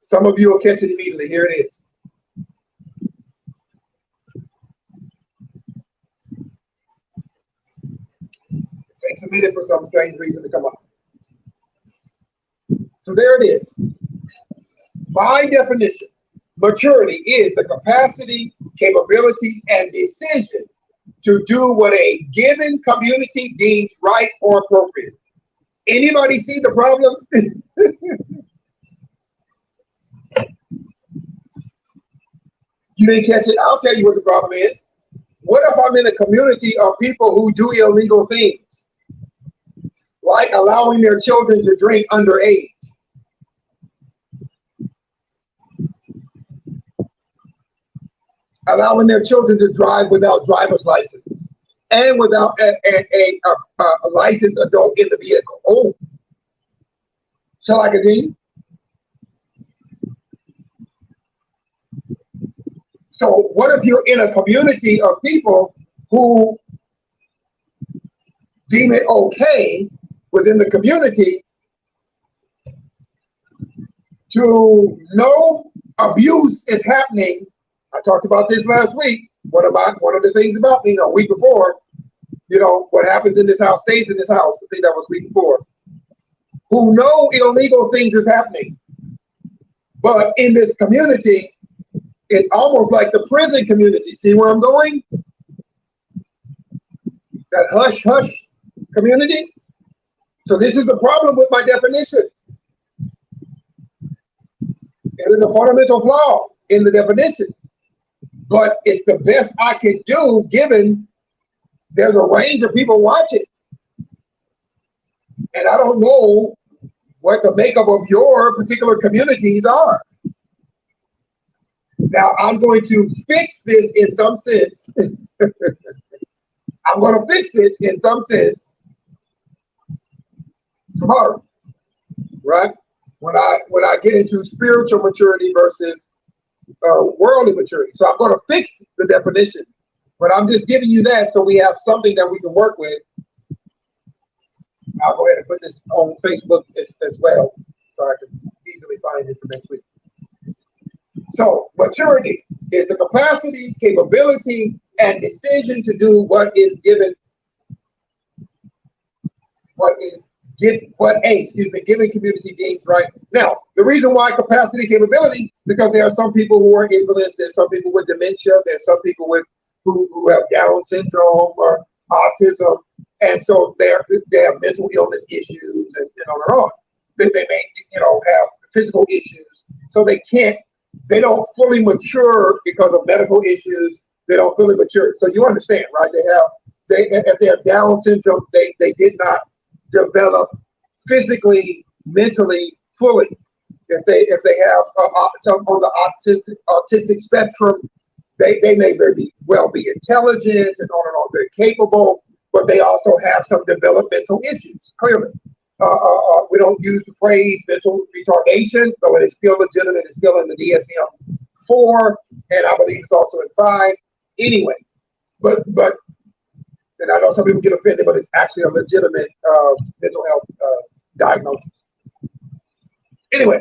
A: Some of you will catch it immediately. Here it is. It takes a minute for some strange reason to come up. So there it is. My definition, maturity is the capacity, capability, and decision to do what a given community deems right or appropriate. Anybody see the problem? You didn't catch it? I'll tell you what the problem is. What if I'm in a community of people who do illegal things, like allowing their children to drink underage? Allowing their children to drive without driver's license and without a licensed adult in the vehicle. Oh, shall I continue? So what if you're in a community of people who deem it okay within the community to know abuse is happening? I talked about this last week. One of the things about me, a week before, what happens in this house stays in this house. I think that was week before. Who know illegal things is happening. But in this community, it's almost like the prison community. See where I'm going? That hush hush community. So this is the problem with my definition. It is a fundamental flaw in the definition. But it's the best I could do given there's a range of people watching. And I don't know what the makeup of your particular communities are. Now, I'm going to fix this in some sense. I'm going to fix it in some sense tomorrow, right? When I get into spiritual maturity versus worldly maturity. So I'm going to fix the definition, but I'm just giving you that so we have something that we can work with. I'll go ahead and put this on Facebook as well, so I can easily find it for next week. So maturity is the capacity, capability, and decision to do what given community deems right. Now, the reason why capacity, capability, because there are some people who are invalids, there's some people with dementia, there's some people who have Down syndrome or autism, and so they have mental illness issues and on and on. They may have physical issues, so they don't fully mature because of medical issues. They don't fully mature. So you understand, right? If they have Down syndrome, they did not develop physically, mentally, fully. If they have some on the autistic spectrum, they may very well be intelligent and on, very capable, but they also have some developmental issues. Clearly, we don't use the phrase mental retardation, though it is still legitimate. It's still in the DSM-4, and I believe it's also in 5. Anyway, but. And I know some people get offended, but it's actually a legitimate mental health diagnosis. Anyway,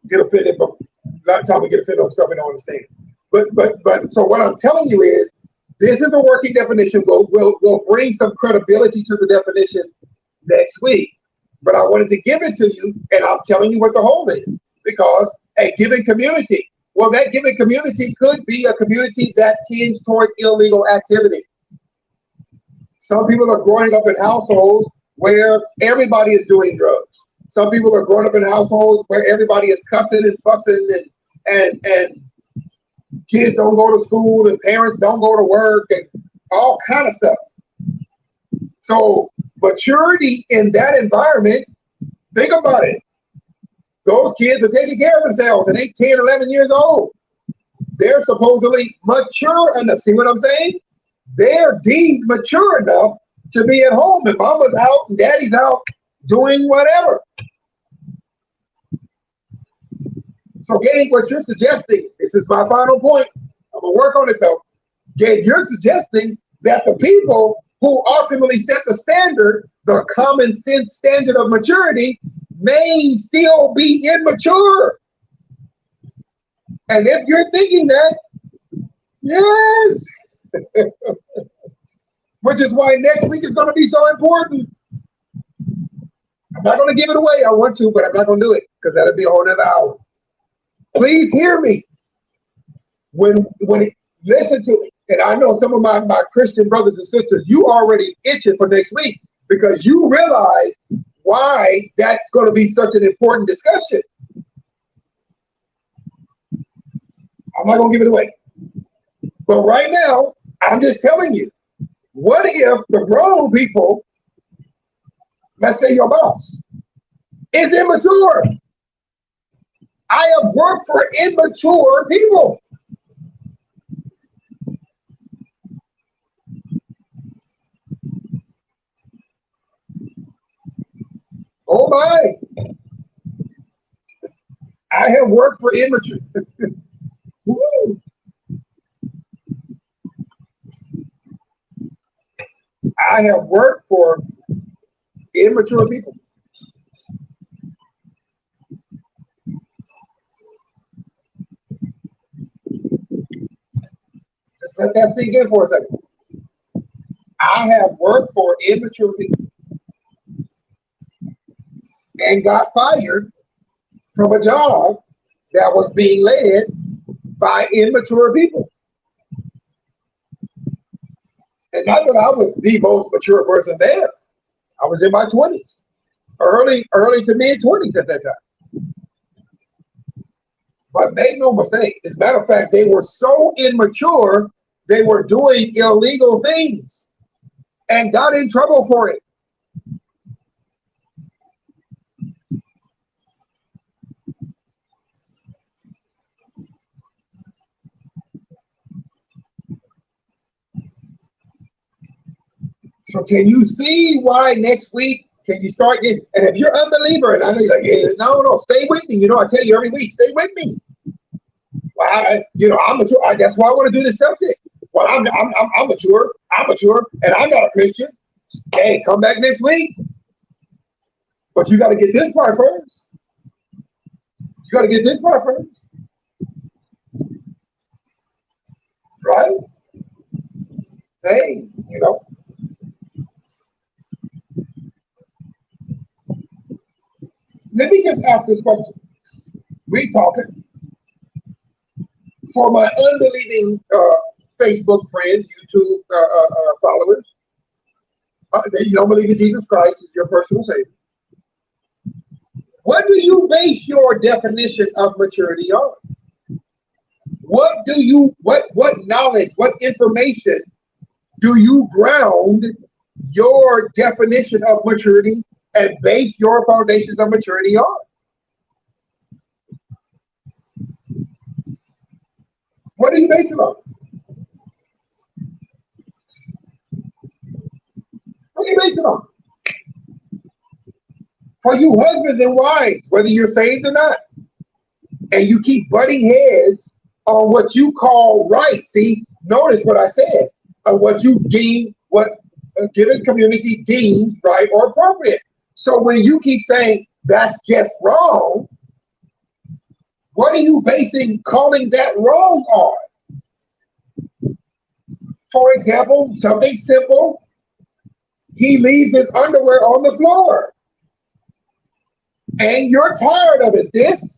A: get offended, but a lot of times we get offended on stuff we don't understand. But so what I'm telling you is, this is a working definition. We'll bring some credibility to the definition next week. But I wanted to give it to you, and I'm telling you what the whole is. Because a given community, well, that given community could be a community that tends towards illegal activity. Some people are growing up in households where everybody is doing drugs. Some people are growing up in households where everybody is cussing and fussing and kids don't go to school and parents don't go to work and all kind of stuff. So maturity in that environment, think about it. Those kids are taking care of themselves and they 10, 11 years old. They're supposedly mature enough. See what I'm saying? They're deemed mature enough to be at home, and mama's out and daddy's out doing whatever. So, Gabe, what you're suggesting, this is my final point. I'm going to work on it, though. Gabe, you're suggesting that the people who ultimately set the standard, the common sense standard of maturity, may still be immature. And if you're thinking that, yes. Which is why next week is going to be so important. I'm not going to give it away. I want to, but I'm not going to do it because that'll be a whole other hour. Please hear me. When Listen to me. And I know some of my Christian brothers and sisters, you already itching for next week because you realize why that's going to be such an important discussion. I'm not going to give it away. But right now, I'm just telling you, what if the grown people, let's say your boss, is immature? I have worked for immature people. Oh my. I have worked for immature. Woo. I have worked for immature people. Just let that sink in for a second. I have worked for immature people and got fired from a job that was being led by immature people. And not that I was the most mature person there. I was in my 20s, early to mid 20s at that time. But make no mistake, as a matter of fact, they were so immature, they were doing illegal things and got in trouble for it. So can you see why next week, can you start getting, and if you're an unbeliever, and I know you're like, yeah, no, stay with me. You know, I tell you every week, stay with me. Well, I'm mature. That's why I want to do this subject. Well, I'm mature. I'm mature, and I'm not a Christian. Hey, come back next week. But you got to get this part first. You got to get this part first. Right? Hey, Let me just ask this question. We talking. For my unbelieving Facebook friends, YouTube followers, that you don't believe in Jesus Christ as your personal Savior. What do you base your definition of maturity on? What knowledge, what information do you ground your definition of maturity and base your foundations of maturity on? What do you base it on? What do you base it on? For you husbands and wives, whether you're saved or not, and you keep butting heads on what you call right. See, notice what I said, what you deem, what a given community deems right or appropriate. So when you keep saying that's just wrong, what are you basing calling that wrong on? For example, something simple, he leaves his underwear on the floor. And you're tired of it, sis.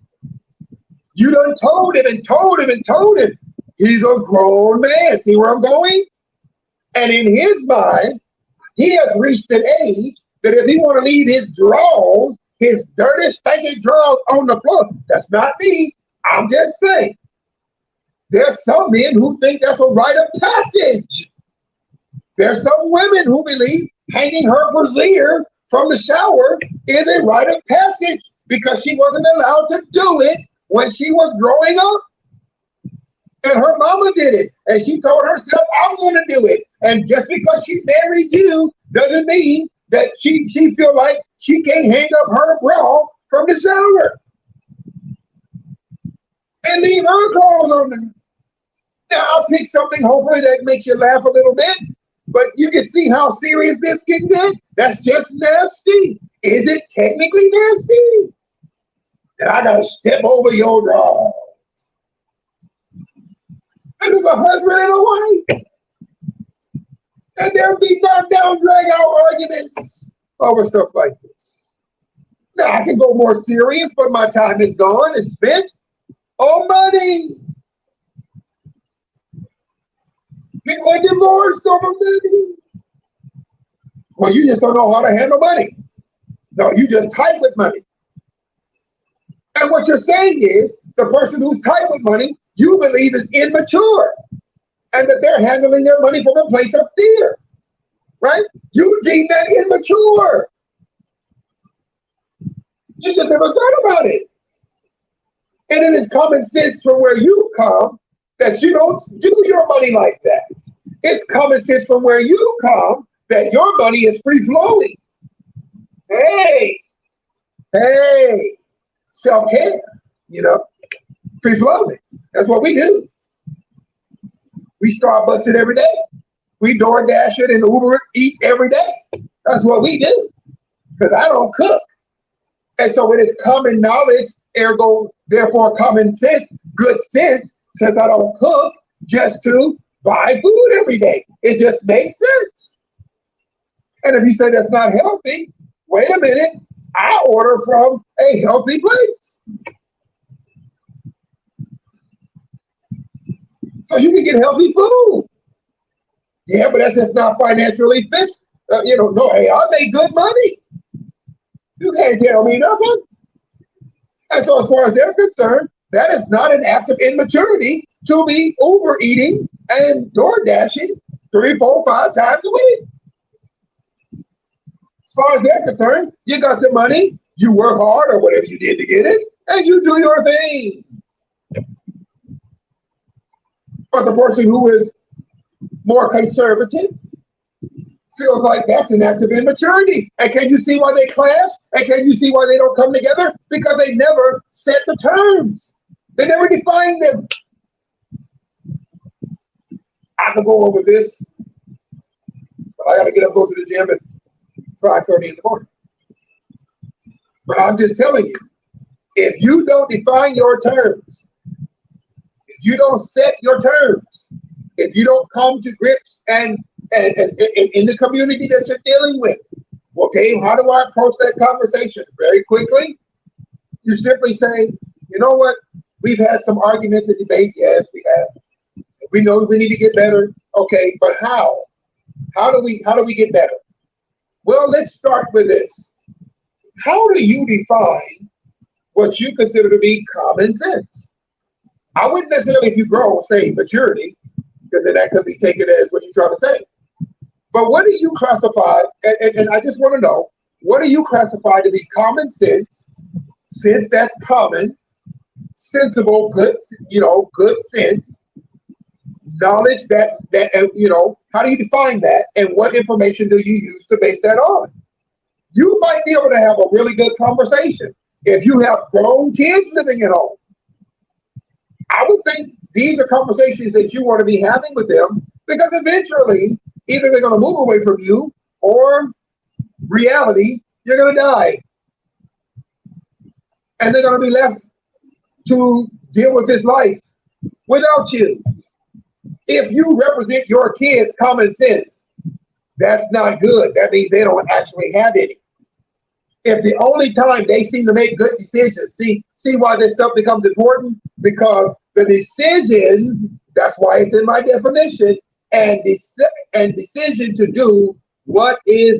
A: You done told him and told him and told him. He's a grown man. See where I'm going? And in his mind, he has reached an age that if he want to leave his drawers, his dirty, stinky drawers on the floor, that's not me. I'm just saying. There's some men who think that's a rite of passage. There's some women who believe hanging her brassiere from the shower is a rite of passage because she wasn't allowed to do it when she was growing up. And her mama did it. And she told herself, I'm going to do it. And just because she married you doesn't mean that she feel like she can't hang up her bra from the shower and leave her clothes on there. Now, I'll pick something hopefully that makes you laugh a little bit, but you can see how serious this can get. That's just nasty. Is it technically nasty? That I got to step over your drawers. This is a husband and a wife. And there'll be knockdown, drag out arguments over stuff like this. Now, I can go more serious, but my time is gone. It's spent on money. People are divorced over money. Well, you just don't know how to handle money. No, you just tight with money. And what you're saying is the person who's tight with money, you believe is immature and that they're handling their money from a place of fear, right? You deem that immature. You just never thought about it. And it is common sense from where you come that you don't do your money like that. It's common sense from where you come that your money is free flowing. Hey, self-care, free flowing. That's what we do. We Starbucks it every day. We DoorDash it and Uber Eats every day. That's what we do. Because I don't cook. And so it is common knowledge, ergo, therefore common sense, good sense, says I don't cook just to buy food every day. It just makes sense. And if you say that's not healthy, wait a minute, I order from a healthy place. So you can get healthy food. Yeah, but that's just not financially fit. No, hey, I make good money. You can't tell me nothing. And so as far as they're concerned, that is not an act of immaturity to be overeating and door dashing 3, 4, 5 times a week. As far as they're concerned, you got the money, you work hard or whatever you did to get it, and you do your thing. But the person who is more conservative feels like that's an act of immaturity. And can you see why they clash? And can you see why they don't come together? Because they never set the terms. They never defined them. I could go over this, but I got to get up, go to the gym at 5:30 in the morning. But I'm just telling you, if you don't define your terms, if you don't set your terms, if you don't come to grips and in the community that you're dealing with, okay, how do I approach that conversation? Very quickly, you simply say, you know what? We've had some arguments and debates. Yes, we have. We know we need to get better. Okay, but how? How do we get better? Well, let's start with this. How do you define what you consider to be common sense? I wouldn't necessarily, if you grow, say maturity, because then that could be taken as what you're trying to say. But what do you classify, and I just want to know, what do you classify to be common sense that's common, sensible, good sense, knowledge that how do you define that, and what information do you use to base that on? You might be able to have a really good conversation if you have grown kids living at home. I would think these are conversations that you want to be having with them, because eventually either they're going to move away from you, or reality, you're going to die. And they're going to be left to deal with this life without you. If you represent your kids' common sense, that's not good. That means they don't actually have any. If the only time they seem to make good decisions, see why this stuff becomes important? Because the decisions, that's why it's in my definition, and decision to do what a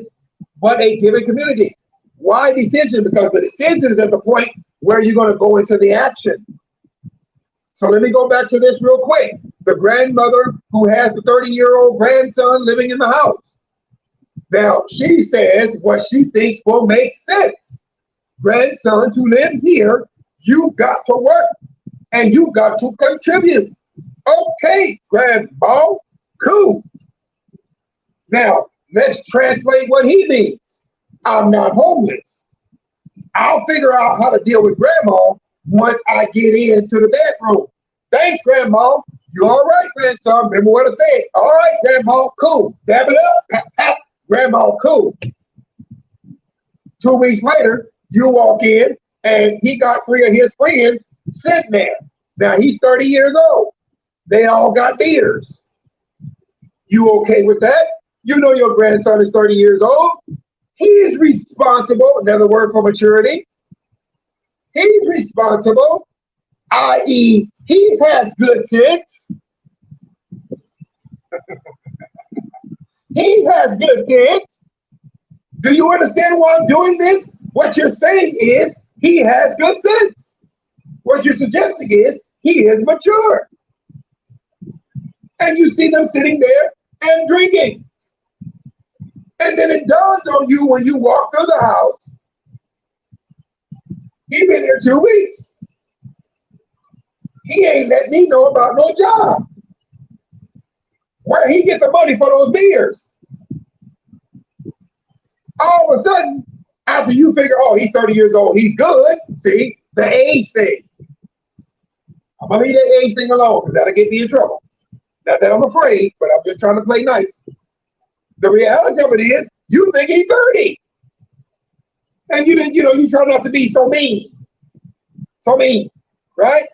A: given community. Why decision? Because the decision is at the point where you're going to go into the action. So let me go back to this real quick. The grandmother who has the 30-year-old grandson living in the house. Now, she says what she thinks will make sense. Grandson, to live here, you got to work and you got to contribute. Okay, grandma, cool. Now, let's translate what he means. I'm not homeless. I'll figure out how to deal with grandma once I get into the bedroom. Thanks, grandma. You all right, grandson? Remember what I said. All right, grandma, cool. Dab it up, pat, pat. Grandma, cool. 2 weeks later, you walk in and he got 3 of his friends sitting there. Now he's 30 years old. They all got beers. You okay with that? You know your grandson is 30 years old. He's responsible, another word for maturity. He's responsible, i.e., he has good sense. He has good sense. Do you understand why I'm doing this? What you're saying is he has good sense. What you're suggesting is he is mature. And you see them sitting there and drinking. And then it dawns on you when you walk through the house, he been here 2 weeks. He ain't let me know about no job. Where he get the money for those beers? All of a sudden, after you figure, oh, he's 30 years old, he's good. See, the age thing. I'm gonna leave that age thing alone because that'll get me in trouble. Not that I'm afraid, but I'm just trying to play nice. The reality of it is, you think he's 30. And you try not to be so mean. So mean, right?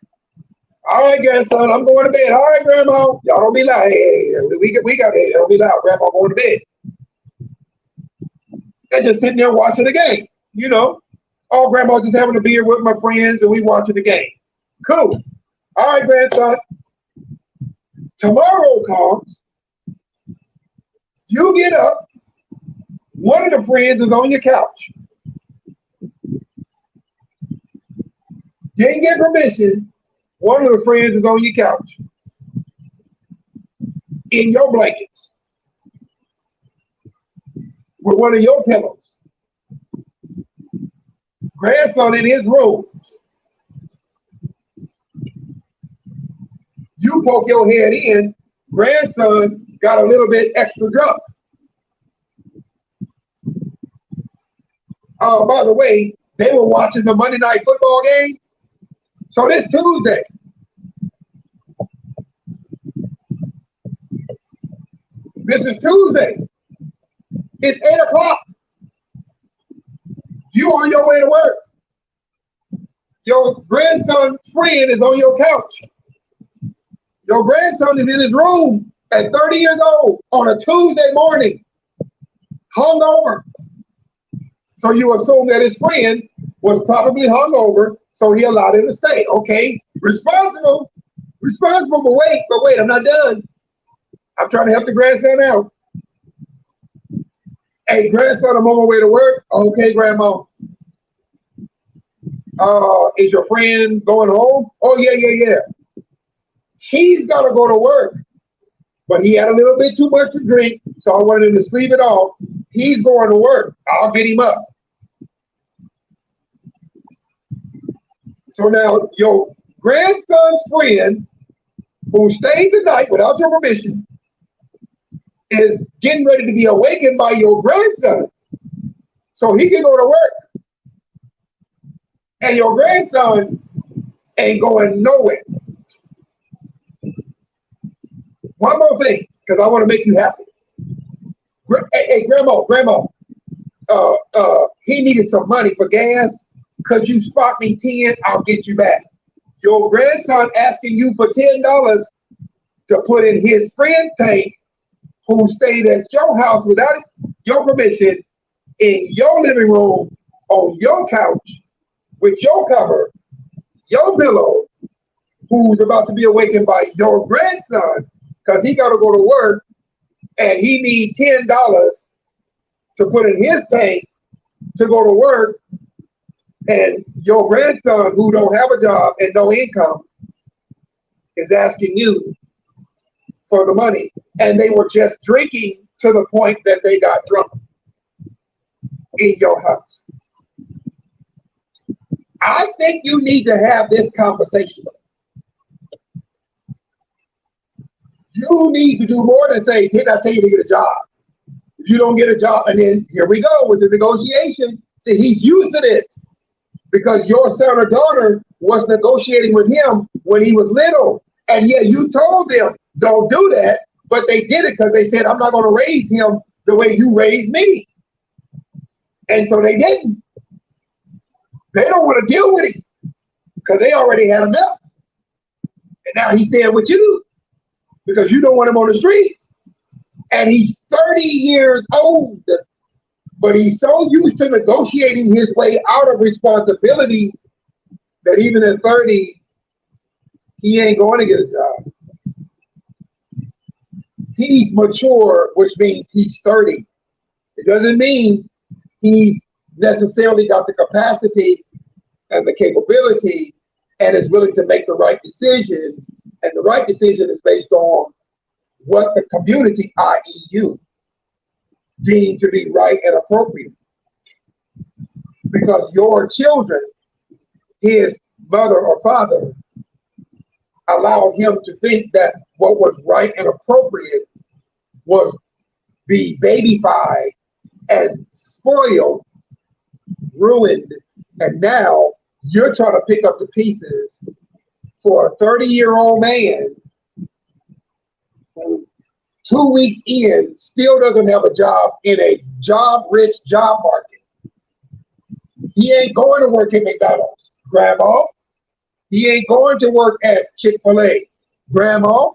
A: All right, grandson, I'm going to bed. All right, grandma. Y'all don't be loud. Hey, we got it. Don't be loud. Grandma going to bed. And just sitting there watching the game. Oh, grandma just having a beer with my friends and we watching the game. Cool. All right, grandson. Tomorrow comes. You get up. One of the friends is on your couch. Didn't get permission. One of the friends is on your couch. In your blankets. With one of your pillows. Grandson in his room. You poke your head in. Grandson got a little bit extra drunk. By the way, they were watching the Monday Night Football game. So this Tuesday. This is Tuesday. It's 8 o'clock. You on your way to work. Your grandson's friend is on your couch. Your grandson is in his room at 30 years old on a Tuesday morning, hungover. So you assume that his friend was probably hungover, so he allowed him to stay. Okay, responsible, but wait, I'm not done. I'm trying to help the grandson out. Hey, grandson, I'm on my way to work. Okay, grandma. Is your friend going home? Oh, yeah. He's got to go to work, but he had a little bit too much to drink, so I wanted him to sleep it off. He's going to work. I'll get him up. So now your grandson's friend, who stayed the night without your permission, is getting ready to be awakened by your grandson so he can go to work. And your grandson ain't going nowhere. One more thing, because I want to make you happy. Hey, grandma, he needed some money for gas. Could you spot me 10? I'll get you back. Your grandson asking you for $10 to put in his friend's tank, who stayed at your house without your permission, in your living room, on your couch, with your cover, your pillow, who's about to be awakened by your grandson, because he got to go to work, and he need $10 to put in his tank to go to work, and your grandson, who don't have a job and no income, is asking you for the money. And they were just drinking to the point that they got drunk in your house. I think you need to have this conversation. You need to do more than say, didn't I tell you to get a job? If you don't get a job, and then here we go with the negotiation. See, he's used to this because your son or daughter was negotiating with him when he was little. And yeah, you told them, don't do that, but they did it because they said, I'm not going to raise him the way you raised me. And so they didn't. They don't want to deal with him because they already had enough. And now he's staying with you because you don't want him on the street. And he's 30 years old, but he's so used to negotiating his way out of responsibility that even at 30, he ain't going to get a job. he's mature, which means he's 30. It doesn't mean he's necessarily got the capacity and the capability and is willing to make the right decision. And the right decision is based on what the community, i.e. you, deemed to be right and appropriate. Because your children, his mother or father, allowed him to think that what was right and appropriate was be babyfied and spoiled, ruined, and now you're trying to pick up the pieces for a 30-year-old man who 2 weeks in still doesn't have a job in a job-rich job market. He ain't going to work at McDonald's, Grandma. He ain't going to work at Chick-fil-A, Grandma.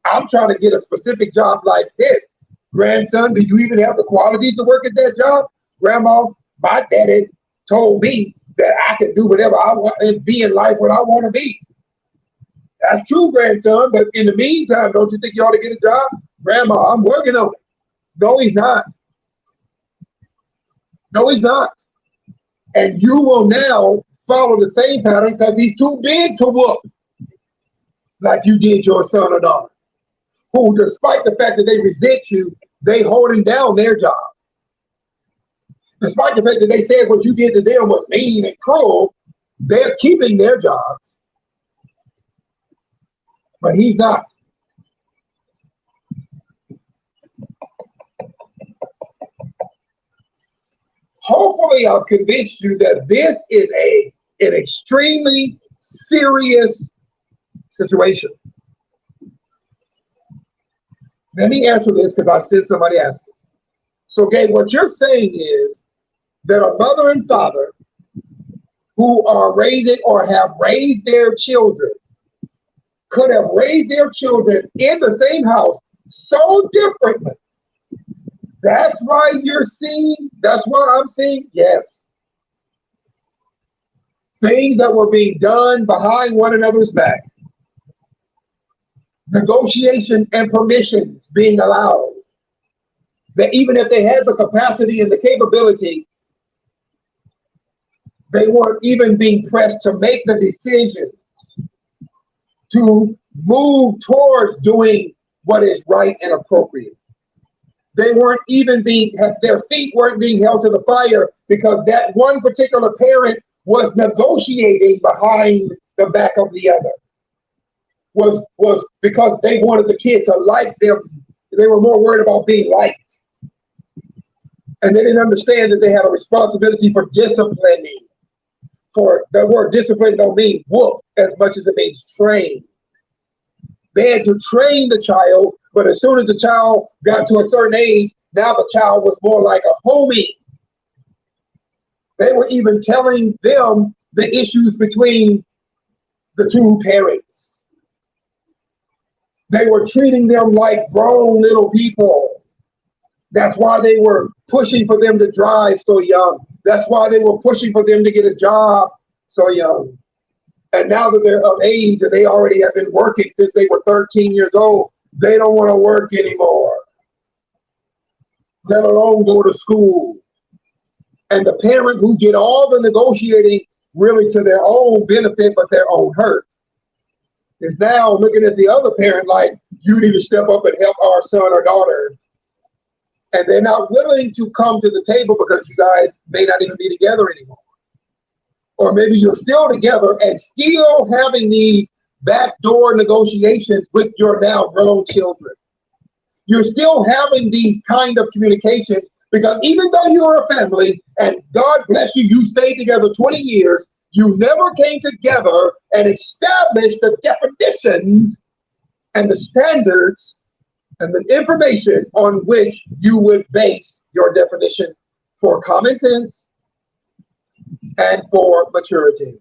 A: I'm trying to get a specific job like this. Grandson, do you even have the qualities to work at that job? Grandma, my daddy told me that I can do whatever I want and be in life what I want to be. That's true, grandson, but in the meantime, don't you think you ought to get a job? Grandma, I'm working on it. No, he's not. No, he's not. And you will now follow the same pattern because he's too big to whoop like you did your son or daughter, who, despite the fact that they resent you, they holding down their job. Despite the fact that they said what you did to them was mean and cruel, they're keeping their jobs. But he's not. Hopefully, I've convinced you that this is an extremely serious situation. Let me answer this because I seen somebody asking. So, Gabe, what you're saying is that a mother and father who are raising or have raised their children could have raised their children in the same house so differently. That's why you're seeing, that's what I'm seeing, yes. Things that were being done behind one another's back. Negotiation and permissions being allowed. That even if they had the capacity and the capability, they weren't even being pressed to make the decision to move towards doing what is right and appropriate. They weren't even their feet weren't being held to the fire because that one particular parent was negotiating behind the back of the other. Was because they wanted the kid to like them. They were more worried about being liked. And they didn't understand that they had a responsibility for disciplining. For the word discipline don't mean whoop as much as it means train. They had to train the child, but as soon as the child got to a certain age, now the child was more like a homie. They were even telling them the issues between the two parents. They were treating them like grown little people. That's why they were pushing for them to drive so young. That's why they were pushing for them to get a job so young. And now that they're of age and they already have been working since they were 13 years old, they don't want to work anymore, let alone go to school. And the parent who did all the negotiating really to their own benefit but their own hurt is now looking at the other parent like, you need to step up and help our son or daughter. And they're not willing to come to the table because you guys may not even be together anymore. Or maybe you're still together and still having these backdoor negotiations with your now grown children. You're still having these kind of communications because even though you're a family and God bless you, you stayed together 20 years, you never came together and established the definitions and the standards and the information on which you would base your definition for common sense and for maturity.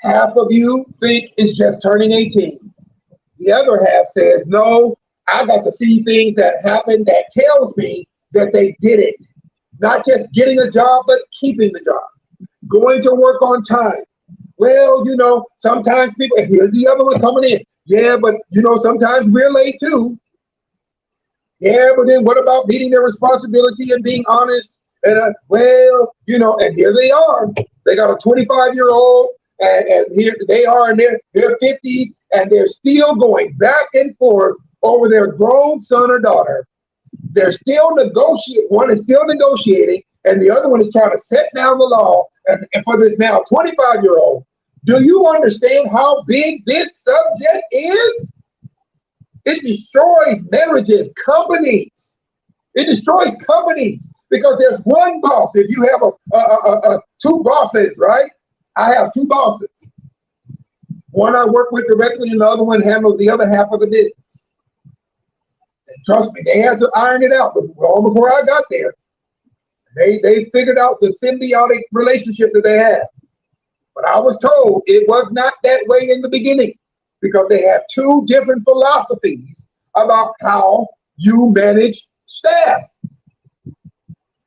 A: Half of you think it's just turning 18. The other half says, no, I got to see things that happened that tells me that they did it. Not just getting a job, but keeping the job. Going to work on time. Well, you know, sometimes people, here's the other one coming in. Yeah, but you know, sometimes we're late too. Yeah, but then what about meeting their responsibility and being honest? And well, you know, and here they are. They got a 25-year-old, and here they are in their 50s, and they're still going back and forth over their grown son or daughter. They're still negotiating. One is still negotiating, and the other one is trying to set down the law. And for this now 25-year-old, do you understand how big this subject is? It destroys marriages, companies. It destroys companies because there's one boss. If you have two bosses, right? I have two bosses. One I work with directly, and the other one handles the other half of the business. And trust me, they had to iron it out. But long before I got there, they figured out the symbiotic relationship that they had. But I was told it was not that way in the beginning because they have two different philosophies about how you manage staff.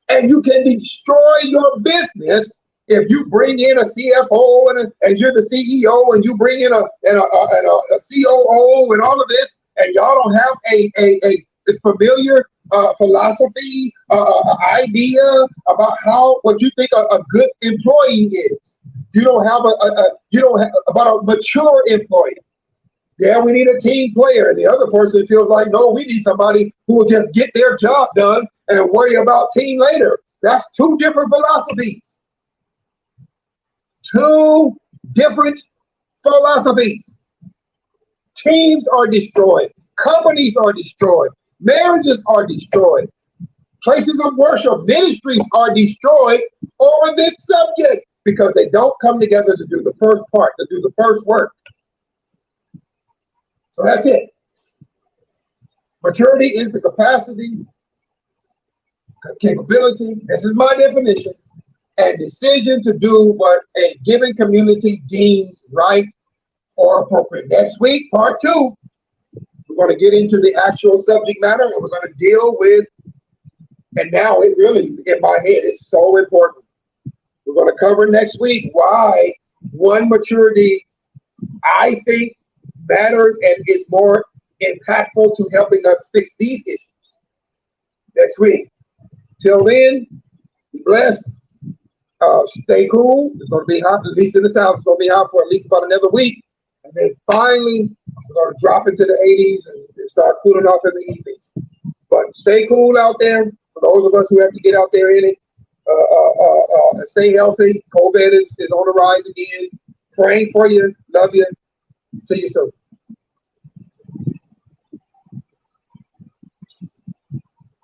A: And you can destroy your business if you bring in a CFO and you're the CEO, and you bring in a COO and all of this, and y'all don't have a familiar philosophy, idea about what you think a good employee is. You don't have about a mature employee. Yeah, we need a team player, and the other person feels like, no, we need somebody who will just get their job done and worry about team later. That's two different philosophies. Two different philosophies. Teams are destroyed. Companies are destroyed. Marriages are destroyed. Places of worship, ministries are destroyed over this subject because they don't come together to do the first part, to do the first work. So that's it. Maturity is the capacity, capability, this is my definition, and decision to do what a given community deems right or appropriate. Next week, part 2, we're going to get into the actual subject matter, and we're going to deal with, and now it really, in my head, is so important. We're going to cover next week why one maturity, I think, matters and is more impactful to helping us fix these issues next week. Till then, be blessed. Stay cool. It's going to be hot, at least in the South. It's going to be hot for at least about another week. And then finally, we're going to drop into the 80s and start cooling off in the evenings. But stay cool out there. For those of us who have to get out there in it, stay healthy. COVID is on the rise again. Praying for you. Love you. See you soon.